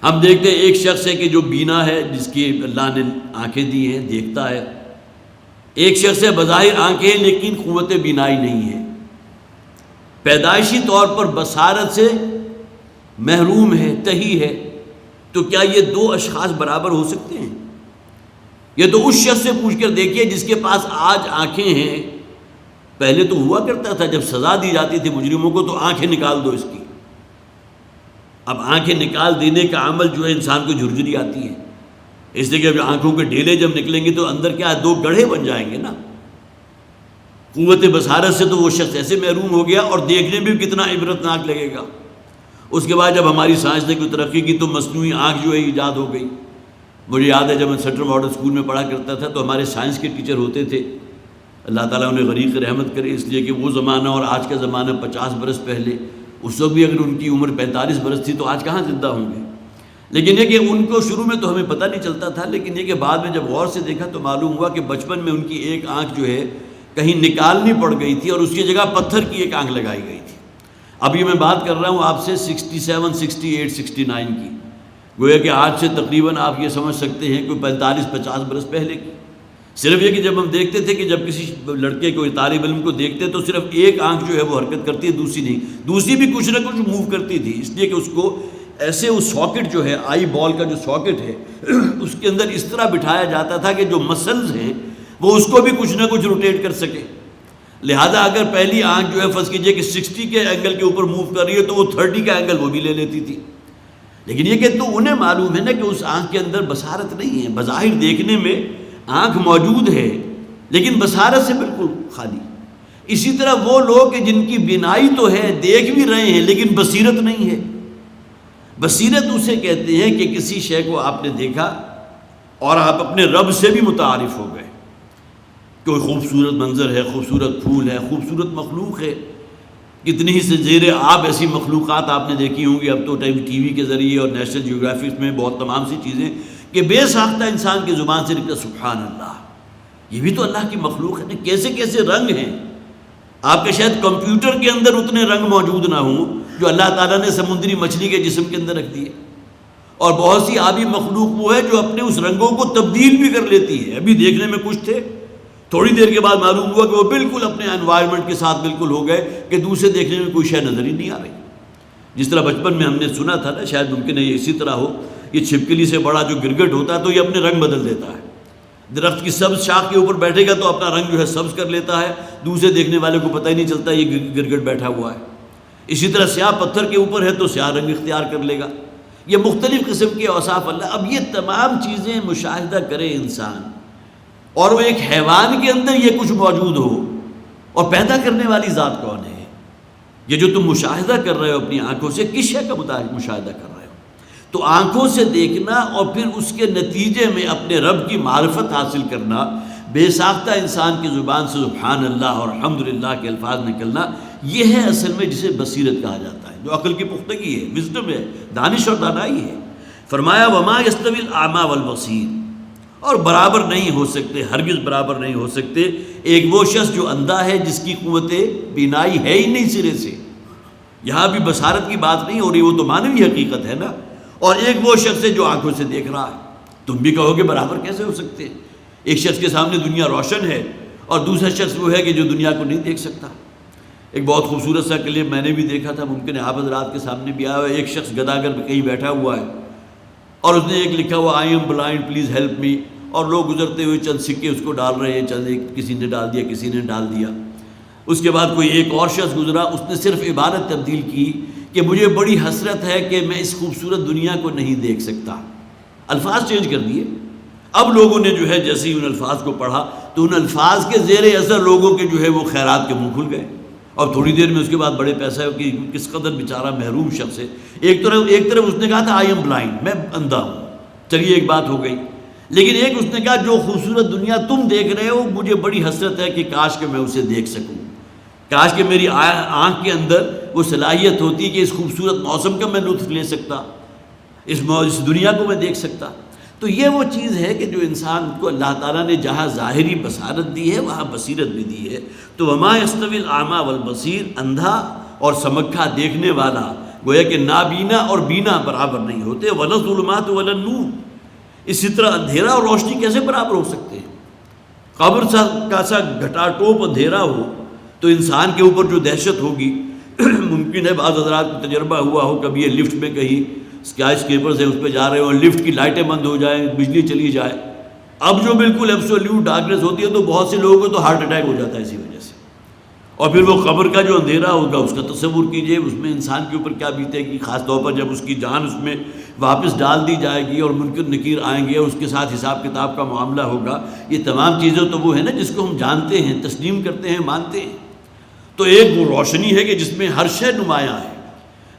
ہم دیکھتے ہیں ایک شخص ہے کہ جو بینا ہے، جس کی اللہ نے آنکھیں دی ہیں، دیکھتا ہے، ایک شخص ہے بظاہر آنکھیں لیکن قوت بینائی نہیں ہے، پیدائشی طور پر بصارت سے محروم ہے، تہی ہے، تو کیا یہ دو اشخاص برابر ہو سکتے ہیں؟ یہ تو اس شخص سے پوچھ کر دیکھیے جس کے پاس آج آنکھیں ہیں، پہلے تو ہوا کرتا تھا جب سزا دی جاتی تھی مجرموں کو تو آنکھیں نکال دو اس کی، اب آنکھیں نکال دینے کا عمل جو ہے انسان کو جھرجھری آتی ہے، اس لیے کہ اب آنکھوں کے ڈھیلے جب نکلیں گے تو اندر کیا ہے، دو گڑھے بن جائیں گے نا۔ قوت بصارت سے تو وہ شخص ایسے محروم ہو گیا، اور دیکھنے میں بھی کتنا عبرتناک لگے گا۔ اس کے بعد جب ہماری سائنس نے کوئی ترقی کی تو مصنوعی آنکھ جو ہے ایجاد ہو گئی۔ مجھے یاد ہے جب میں سٹر ماڈل اسکول میں پڑھا کرتا تھا تو ہمارے سائنس کے ٹیچر ہوتے تھے، اللہ تعالیٰ انہیں غریق رحمت کرے، اس لیے کہ وہ زمانہ اور آج کا زمانہ 50 برس پہلے، اس وقت بھی اگر ان کی عمر 45 برس تھی تو آج کہاں زندہ ہوں گے۔ لیکن یہ کہ ان کو شروع میں تو ہمیں پتہ نہیں چلتا تھا، لیکن یہ کہ بعد میں جب غور سے دیکھا تو معلوم ہوا کہ بچپن میں ان کی ایک آنکھ جو ہے کہیں نکالنی پڑ گئی تھی اور اس کی جگہ پتھر کی ایک آنکھ لگائی گئی تھی۔ اب یہ میں بات کر رہا ہوں آپ سے 67 68 69 کی، گویا کہ آج سے تقریباً آپ یہ سمجھ سکتے ہیں کوئی 45-50 برس پہلے کی۔ صرف یہ کہ جب ہم دیکھتے تھے کہ جب کسی لڑکے کو طالب علم کو دیکھتے تو صرف ایک آنکھ جو ہے وہ حرکت کرتی ہے، دوسری نہیں، دوسری بھی کچھ نہ کچھ موو کرتی تھی، اس لیے کہ اس کو ایسے وہ ساکٹ جو ہے آئی بال کا جو ساکٹ ہے اس کے اندر اس طرح بٹھایا جاتا تھا کہ جو مسلز ہیں وہ اس کو بھی کچھ نہ کچھ روٹیٹ کر سکے۔ لہذا اگر پہلی آنکھ جو ہے فرض کیجئے کہ 60 کے اینگل کے اوپر موو کر رہی ہے تو وہ 30 کا اینگل وہ بھی لے لیتی تھی۔ لیکن یہ کہ تو انہیں معلوم ہے نا کہ اس آنکھ کے اندر بصارت نہیں ہے، بظاہر دیکھنے میں آنکھ موجود ہے لیکن بصارت سے بالکل خالی۔ اسی طرح وہ لوگ کہ جن کی بینائی تو ہے، دیکھ بھی رہے ہیں لیکن بصیرت نہیں ہے۔ بصیرت اسے کہتے ہیں کہ کسی شے کو آپ نے دیکھا اور آپ اپنے رب سے بھی متعارف ہو گئے، کوئی خوبصورت منظر ہے، خوبصورت پھول ہے، خوبصورت مخلوق ہے، کتنی ہی سے زیر آب ایسی مخلوقات آپ نے دیکھی ہوں گی، اب تو ٹی وی کے ذریعے اور نیشنل جیوگرافک میں بہت تمام سی چیزیں کہ بے ساختہ انسان کی زبان سے نکلا سبحان اللہ، یہ بھی تو اللہ کی مخلوق ہے نا، کیسے کیسے رنگ ہیں۔ آپ کے شاید کمپیوٹر کے اندر اتنے رنگ موجود نہ ہوں جو اللہ تعالیٰ نے سمندری مچھلی کے جسم کے اندر رکھ دیے، اور بہت سی آبی مخلوق وہ ہے جو اپنے اس رنگوں کو تبدیل بھی کر لیتی ہے۔ ابھی دیکھنے میں کچھ تھے، تھوڑی دیر کے بعد معلوم ہوا کہ وہ بالکل اپنے انوائرمنٹ کے ساتھ بالکل ہو گئے کہ دوسرے دیکھنے میں کوئی شے نظر ہی نہیں آ رہی۔ جس طرح بچپن میں ہم نے سنا تھا نا، شاید ممکن ہے یہ اسی طرح ہو، یہ چھپکلی سے بڑا جو گرگٹ ہوتا ہے تو یہ اپنے رنگ بدل دیتا ہے، درخت کی سبز شاخ کے اوپر بیٹھے گا تو اپنا رنگ جو ہے سبز کر لیتا ہے، دوسرے دیکھنے والے کو پتہ ہی نہیں چلتا یہ گرگٹ بیٹھا ہوا ہے۔ اسی طرح سیاہ پتھر کے اوپر ہے تو سیاہ رنگ اختیار کر لے گا۔ یہ مختلف قسم کے اوصاف اللہ، اب یہ تمام چیزیں مشاہدہ کرے انسان، اور وہ ایک حیوان کے اندر یہ کچھ موجود ہو، اور پیدا کرنے والی ذات کون ہے؟ یہ جو تم مشاہدہ کر رہے ہو اپنی آنکھوں سے، کس شے کا مشاہدہ کر رہے ہو؟ تو آنکھوں سے دیکھنا اور پھر اس کے نتیجے میں اپنے رب کی معرفت حاصل کرنا، بے ساختہ انسان کی زبان سے سبحان اللہ اور الحمدللہ کے الفاظ نکلنا، یہ ہے اصل میں جسے بصیرت کہا جاتا ہے، جو عقل کی پختگی ہے، وزڈم ہے، دانش اور دانائی ہے۔ فرمایا وما یستوی الاعمی والبصیر، اور برابر نہیں ہو سکتے، ہرگز برابر نہیں ہو سکتے ایک وہ شخص جو اندھا ہے، جس کی قوت بینائی ہے ہی نہیں سرے سے، یہاں بھی بصارت کی بات نہیں ہو رہی، وہ تو معنوی حقیقت ہے نا، اور ایک وہ شخص ہے جو آنکھوں سے دیکھ رہا ہے۔ تم بھی کہو گے برابر کیسے ہو سکتے؟ ایک شخص کے سامنے دنیا روشن ہے اور دوسرا شخص وہ ہے کہ جو دنیا کو نہیں دیکھ سکتا۔ ایک بہت خوبصورت سا کلپ میں نے بھی دیکھا تھا، ممکن ہے آپ حضرات کے سامنے بھی آیا ہوا، ایک شخص گداگر پہ کہیں بیٹھا ہوا ہے اور اس نے ایک لکھا ہوا I am blind please help me, اور لوگ گزرتے ہوئے چند سکے اس کو ڈال رہے ہیں، چند ایک کسی نے ڈال دیا، کسی نے ڈال دیا۔ اس کے بعد کوئی ایک اور شخص گزرا، اس نے صرف عبارت تبدیل کی کہ مجھے بڑی حسرت ہے کہ میں اس خوبصورت دنیا کو نہیں دیکھ سکتا، الفاظ چینج کر دیے۔ اب لوگوں نے جو ہے جیسے ہی ان الفاظ کو پڑھا تو ان الفاظ کے زیر اثر لوگوں کے جو ہے وہ خیرات کے منہ کھل گئے، اور تھوڑی دیر میں اس کے بعد بڑے پیسے کی کس قدر بیچارہ محروم شخص ہے۔ ایک طرف اس نے کہا تھا آئی ایم بلائنڈ، میں اندھا ہوں، چلیے ایک بات ہو گئی، لیکن ایک اس نے کہا جو خوبصورت دنیا تم دیکھ رہے ہو مجھے بڑی حسرت ہے کہ کاش کہ میں اسے دیکھ سکوں، کاش کہ میری آنکھ کے اندر وہ صلاحیت ہوتی کہ اس خوبصورت موسم کا میں لطف لے سکتا، اس دنیا کو میں دیکھ سکتا۔ تو یہ وہ چیز ہے کہ جو انسان کو اللہ تعالیٰ نے جہاں ظاہری بصارت دی ہے وہاں بصیرت بھی دی ہے۔ تو وما یستوی الاعمی والبصیر، اندھا اور سمکھا دیکھنے والا، گویا کہ نابینا اور بینا برابر نہیں ہوتے۔ ولا الظلمات ولا النور، اسی طرح اندھیرا اور روشنی کیسے برابر ہو سکتے ہیں؟ قبر کا سا گھٹا ٹوپ اندھیرا ہو تو انسان کے اوپر جو دہشت ہوگی ممکن ہے بعض حضرات کو تجربہ ہوا ہو، کبھی یہ لفٹ میں کہیں اسکائی اسکیپر سے اس پہ جا رہے ہو اور لفٹ کی لائٹیں بند ہو جائیں، بجلی چلی جائے، اب جو بالکل ایبسولوٹ ڈارکنیس ہوتی ہے تو بہت سے لوگوں کو تو ہارٹ اٹیک ہو جاتا ہے اسی وجہ سے۔ اور پھر وہ قبر کا جو اندھیرا ہوگا اس کا تصور کیجئے، اس میں انسان کے اوپر کیا بیتے گی، خاص طور پر جب اس کی جان اس میں واپس ڈال دی جائے گی اور منکر نکیر آئیں گے اور اس کے ساتھ حساب کتاب کا معاملہ ہوگا۔ یہ تمام چیزیں تو وہ ہے نا جس کو ہم جانتے ہیں، تسلیم کرتے ہیں، مانتے ہیں۔ تو ایک وہ روشنی ہے کہ جس میں ہر شے نمایاں ہے۔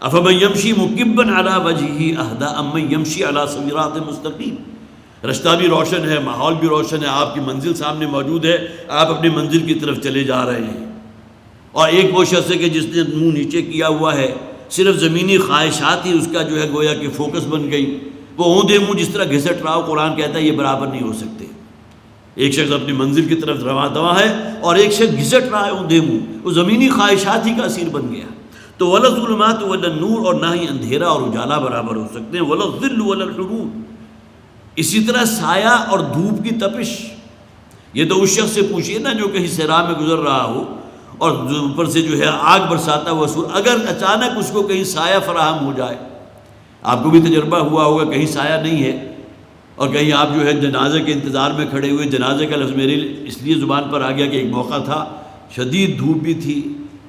افمن یمشی مکبا علی وجہہ اہدی امن یمشی علی صراط مستقیم، رشتہ بھی روشن ہے، ماحول بھی روشن ہے، آپ کی منزل سامنے موجود ہے، آپ اپنی منزل کی طرف چلے جا رہے ہیں۔ اور ایک وہ شخص ہے کہ جس نے منہ نیچے کیا ہوا ہے، صرف زمینی خواہشات ہی اس کا جو ہے گویا کہ فوکس بن گئی، وہ اوندھے منہ جس طرح گھسٹ رہا ہو، قرآن کہتا ہے یہ برابر نہیں ہو سکتے۔ ایک شخص اپنی منزل کی طرف رواں دواں ہے اور ایک شخص گھسٹ رہا ہے اوندھے منہ، وہ زمینی خواہشات ہی کا اسیر بن گیا۔ تو ولا الظلمات ولا النور، اور نہ ہی اندھیرا اور اجالا برابر ہو سکتے ہیں، ولا الظل ولا الحرور. اسی طرح سایہ اور دھوپ کی تپش، یہ تو اس شخص سے پوچھئے نا جو کہیں صحرا میں گزر رہا ہو اور اوپر سے جو ہے آگ برساتا ہوا سور، اگر اچانک اس کو کہیں سایہ فراہم ہو جائے، آپ کو بھی تجربہ ہوا ہوگا، کہیں سایہ نہیں ہے اور کہیں آپ جو ہے جنازے کے انتظار میں کھڑے ہوئے، جنازے کا لفظ میرے اس لیے زبان پر آ گیا کہ ایک موقع تھا شدید دھوپ بھی تھی،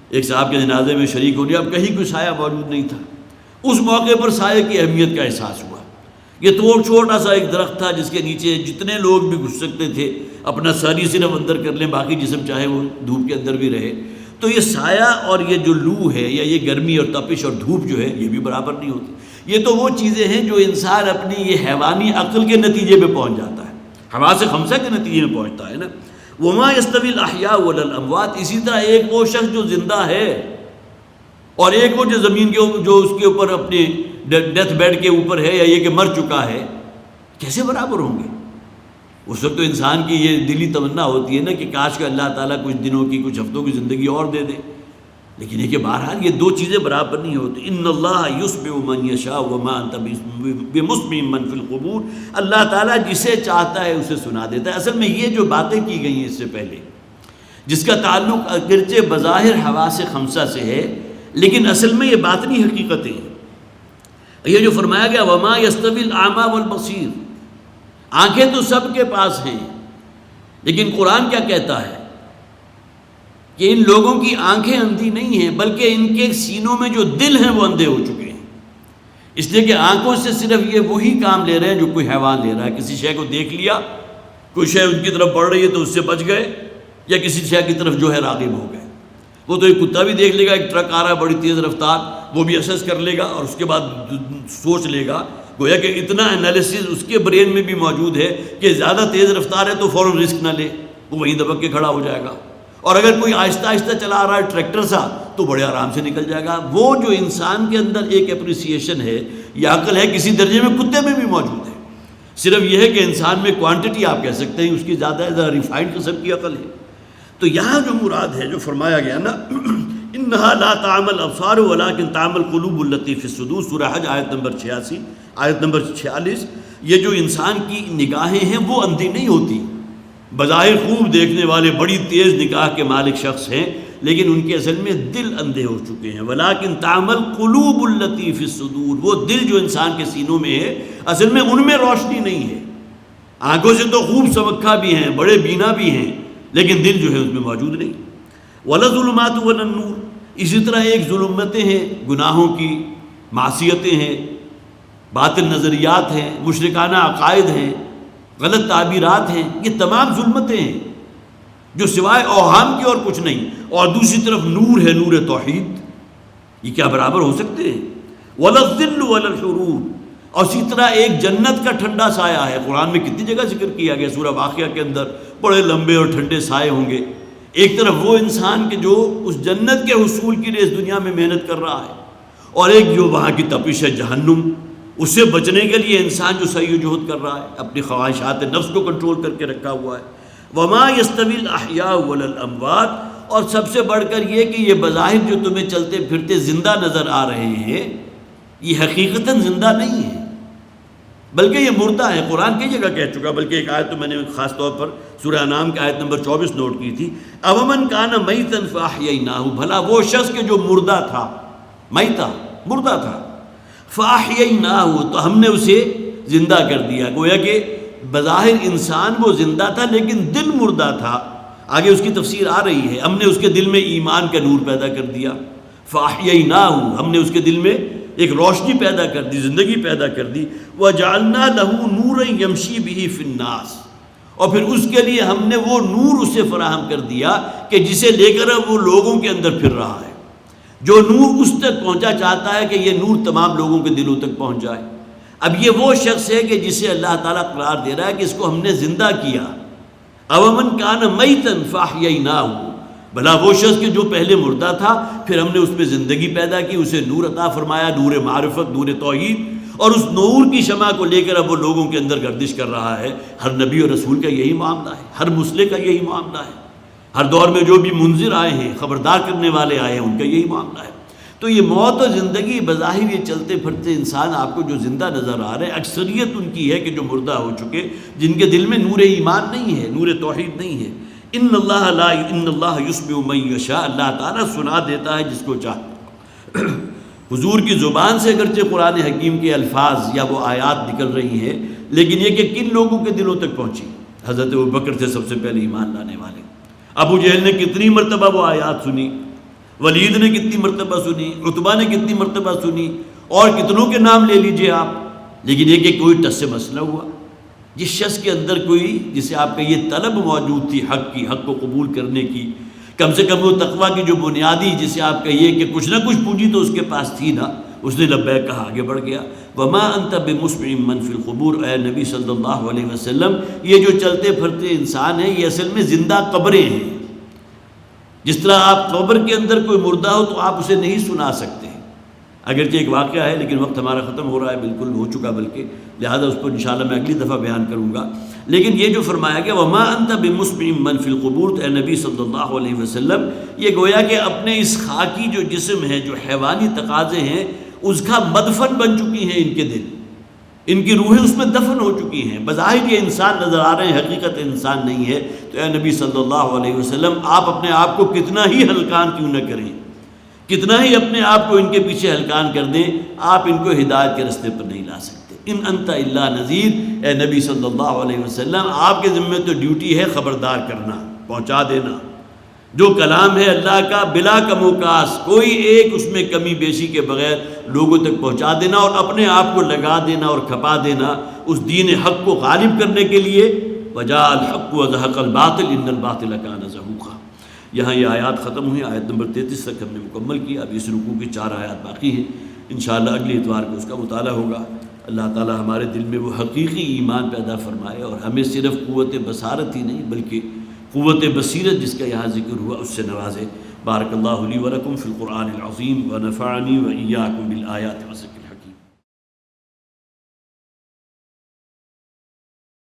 ایک صاحب کے جنازے میں شریک ہو گیا، اب کہیں کوئی سایہ موجود نہیں تھا. اس موقع پر سایہ کی اہمیت کا احساس ہوا. یہ تو چھوٹا سا ایک درخت تھا جس کے نیچے جتنے لوگ بھی گھس سکتے تھے، اپنا ساری صرف اندر کر لیں، باقی جسم چاہے وہ دھوپ کے اندر بھی رہے. تو یہ سایہ اور یہ جو لو ہے یا یہ گرمی اور تپش اور دھوپ جو ہے یہ بھی برابر نہیں ہوتی. یہ تو وہ چیزیں ہیں جو انسان اپنی یہ حیوانی عقل کے نتیجے پہ پہنچ جاتا ہے، حواس خمسہ کے نتیجے میں پہنچتا ہے نا. وما یستوی الاحیاء ولا الاموات، اسی طرح ایک وہ شخص جو زندہ ہے اور ایک وہ جو زمین کے جو اس کے اوپر اپنے ڈیتھ بیڈ کے اوپر ہے یا یہ کہ مر چکا ہے، کیسے برابر ہوں گے؟ اس وقت تو انسان کی یہ دلی تمنا ہوتی ہے نا کہ کاش کہ اللہ تعالیٰ کچھ دنوں کی کچھ ہفتوں کی زندگی اور دے دے، لیکن یہ کہ بہرحال یہ دو چیزیں برابر نہیں ہوتی. ان اللہ یسمع من یشاء وما انت بمسمع من فی القبور، اللہ تعالیٰ جسے چاہتا ہے اسے سنا دیتا ہے. اصل میں یہ جو باتیں کی گئی ہیں اس سے پہلے، جس کا تعلق اگرچہ بظاہر حواس خمسہ سے ہے لیکن اصل میں یہ باطنی حقیقتیں ہیں. یہ جو فرمایا گیا وما یستوی الاعمی والبصیر، آنکھیں تو سب کے پاس ہیں، لیکن قرآن کیا کہتا ہے کہ ان لوگوں کی آنکھیں اندھی نہیں ہیں بلکہ ان کے سینوں میں جو دل ہیں وہ اندھے ہو چکے ہیں. اس لیے کہ آنکھوں سے صرف یہ وہی کام لے رہے ہیں جو کوئی حیوان لے رہا ہے. کسی شے کو دیکھ لیا، کوئی شے ان کی طرف بڑھ رہی ہے تو اس سے بچ گئے، یا کسی شے کی طرف جو ہے راغب ہو گئے. وہ تو ایک کتا بھی دیکھ لے گا، ایک ٹرک آ رہا ہے بڑی تیز رفتار، وہ بھی اسس کر لے گا اور اس کے بعد سوچ لے گا. گویا کہ اتنا انالیسز اس کے برین میں بھی موجود ہے کہ زیادہ تیز رفتار ہے تو فوراً رسک نہ لے، وہ وہیں دبک کے کھڑا ہو جائے گا. اور اگر کوئی آہستہ آہستہ چلا رہا ہے ٹریکٹر سا تو بڑے آرام سے نکل جائے گا. وہ جو انسان کے اندر ایک اپریسیشن ہے یا عقل ہے، کسی درجے میں کتے میں بھی موجود ہے. صرف یہ ہے کہ انسان میں کوانٹٹی آپ کہہ سکتے ہیں اس کی زیادہ ریفائنڈ قسم کی عقل ہے. تو یہاں جو مراد ہے جو فرمایا گیا نا انہا لا تعمل الابصار ولکن تعمل القلوب التی فی الصدور، سورہ حج آیت نمبر 86 آیت نمبر 46. یہ جو انسان کی نگاہیں ہیں وہ اندھی نہیں ہوتی، بظاہر خوب دیکھنے والے بڑی تیز نگاہ کے مالک شخص ہیں لیکن ان کے اصل میں دل اندھے ہو چکے ہیں. ولیکن تعمل قلوب التی فی الصدور، وہ دل جو انسان کے سینوں میں ہے اصل میں ان میں روشنی نہیں ہے. آنکھوں سے تو خوب سمکھا بھی ہیں، بڑے بینا بھی ہیں، لیکن دل جو ہے اس میں موجود نہیں. ولا الظلمات ولا النور، اسی طرح ایک ظلمتیں ہیں، گناہوں کی، معصیتیں ہیں، باطل نظریات ہیں، مشرکانہ عقائد ہیں، غلط تعبیرات ہیں، یہ تمام ظلمتیں ہیں جو سوائے اوہام کی اور کچھ نہیں. اور دوسری طرف نور ہے، نور توحید، یہ کیا برابر ہو سکتے ہیں؟ ولا الظل ولا الحرور، اور اسی طرح ایک جنت کا ٹھنڈا سایہ ہے. قرآن میں کتنی جگہ ذکر کیا گیا، سورہ واقعہ کے اندر بڑے لمبے اور ٹھنڈے سائے ہوں گے. ایک طرف وہ انسان کہ جو اس جنت کے حصول کے لیے اس دنیا میں محنت کر رہا ہے، اور ایک جو وہاں کی تپش ہے جہنم، اس سے بچنے کے لیے انسان جو سعی و جہد کر رہا ہے، اپنی خواہشات نفس کو کنٹرول کر کے رکھا ہوا ہے. وما یستوی الاحیاء ولا الاموات، اور سب سے بڑھ کر یہ کہ یہ بظاہر جو تمہیں چلتے پھرتے زندہ نظر آ رہے ہیں یہ حقیقتاً زندہ نہیں ہے بلکہ یہ مردہ ہے. قرآن کئی جگہ کہہ چکا، بلکہ ایک آیت تو میں نے خاص طور پر سورہ انعام کی آیت نمبر 24 نوٹ کی تھی. اومن کان میتا فاحییناہ، بھلا وہ شخص کہ جو مردہ تھا، میتا مردہ تھا، فاحییناہ تو ہم نے اسے زندہ کر دیا. گویا کہ بظاہر انسان وہ زندہ تھا لیکن دل مردہ تھا. آگے اس کی تفسیر آ رہی ہے. ہم نے اس کے دل میں ایمان کا نور پیدا کر دیا. فاحییناہ، ہم نے اس کے دل میں ایک روشنی پیدا کر دی، زندگی پیدا کر دی. وجعلنا له نورا یمشی به فی الناس، اور پھر اس کے لیے ہم نے وہ نور اسے فراہم کر دیا کہ جسے لے کر وہ لوگوں کے اندر پھر رہا ہے. جو نور اس تک پہنچا چاہتا ہے کہ یہ نور تمام لوگوں کے دلوں تک پہنچ جائے. اب یہ وہ شخص ہے کہ جسے اللہ تعالیٰ قرار دے رہا ہے کہ اس کو ہم نے زندہ کیا. اومن کان میتا فاحییناہ، بھلا وہ شخص کہ جو پہلے مردہ تھا پھر ہم نے اس میں زندگی پیدا کی، اسے نور عطا فرمایا، نور معرفت، نور توحید، اور اس نور کی شمع کو لے کر اب وہ لوگوں کے اندر گردش کر رہا ہے. ہر نبی اور رسول کا یہی معاملہ ہے، ہر مسلح کا یہی معاملہ ہے، ہر دور میں جو بھی منذر آئے ہیں، خبردار کرنے والے آئے ہیں، ان کا یہی معاملہ ہے. تو یہ موت و زندگی بظاہر یہ چلتے پھرتے انسان آپ کو جو زندہ نظر آ رہے ہیں، اکثریت ان کی ہے کہ جو مردہ ہو چکے، جن کے دل میں نور ایمان نہیں ہے، نور توحید نہیں ہے۔ ان اللہ یسمع من یشاء، اللہ تعالیٰ سنا دیتا ہے جس کو چاہتا۔ حضور کی زبان سے اگرچہ قرآن حکیم کے الفاظ یا وہ آیات نکل رہی ہیں، لیکن یہ کہ کن لوگوں کے دلوں تک پہنچی؟ حضرت ابوبکر تھے سب سے پہلے ایمان لانے والے، ابو جہل نے کتنی مرتبہ وہ آیات سنی، ولید نے کتنی مرتبہ سنی، عتبہ نے کتنی مرتبہ سنی، اور کتنوں کے نام لے لیجئے آپ، لیکن یہ کہ کوئی ٹس سے مسئلہ ہوا۔ جس شخص کے اندر کوئی، جسے آپ کا یہ طلب موجود تھی حق کی، حق کو قبول کرنے کی، کم سے کم وہ تقویٰ کی جو بنیادی، جسے آپ کہیے کہ کچھ نہ کچھ پونجی تو اس کے پاس تھی نا، اس نے لبیک کہا، آگے بڑھ گیا۔ وما انت بمسمع من فی القبور، اے نبی صلی اللہ علیہ وسلم، یہ جو چلتے پھرتے انسان ہیں یہ اصل میں زندہ قبریں ہیں۔ جس طرح آپ قبر کے اندر کوئی مردہ ہو تو آپ اسے نہیں سنا سکتے، اگرچہ ایک واقعہ ہے لیکن وقت ہمارا ختم ہو رہا ہے، بالکل ہو چکا بلکہ، لہذا اس پر انشاءاللہ میں اگلی دفعہ بیان کروں گا۔ لیکن یہ جو فرمایا گیا وما انت بمسمع من فی القبور، اے نبی صلی اللہ علیہ وسلم، یہ گویا کہ اپنے اس خاکی جو جسم ہے، جو حیوانی تقاضے ہیں، اس کا مدفن بن چکی ہیں ان کے دل، ان کی روحیں اس میں دفن ہو چکی ہیں۔ بظاہر یہ انسان نظر آ رہے ہیں، حقیقت انسان نہیں ہے۔ تو اے نبی صلی اللہ علیہ وسلم، آپ اپنے آپ کو کتنا ہی ہلکان کیوں نہ کریں، کتنا ہی اپنے آپ کو ان کے پیچھے ہلکان کر دیں، آپ ان کو ہدایت کے رستے پر نہیں لا سکتے۔ ان انت الا نذیر، اے نبی صلی اللہ علیہ وسلم، آپ کے ذمہ تو ڈیوٹی ہے خبردار کرنا، پہنچا دینا، جو کلام ہے اللہ کا بلا کم و کاس، کوئی ایک اس میں کمی بیشی کے بغیر لوگوں تک پہنچا دینا، اور اپنے آپ کو لگا دینا اور کھپا دینا اس دین حق کو غالب کرنے کے لیے۔ وجاء الحق وزهق الباطل ان الباطل كان زهوقا۔ یہاں یہ آیات ختم ہوئی، آیت نمبر 33 تک ہم نے مکمل کیا، اب اس رکوع کی 4 آیات باقی ہیں، انشاءاللہ اگلی اتوار کو اس کا مطالعہ ہوگا۔ اللہ تعالی ہمارے دل میں وہ حقیقی ایمان پیدا فرمائے، اور ہمیں صرف قوت بصارت ہی نہیں بلکہ قوت بصیرت جس کا یہاں ذکر ہوا اس سے نوازے۔ بارک اللہ لی ولکم فی القرآن العظیم ونفعنی وإیاکم بالآیات والذکر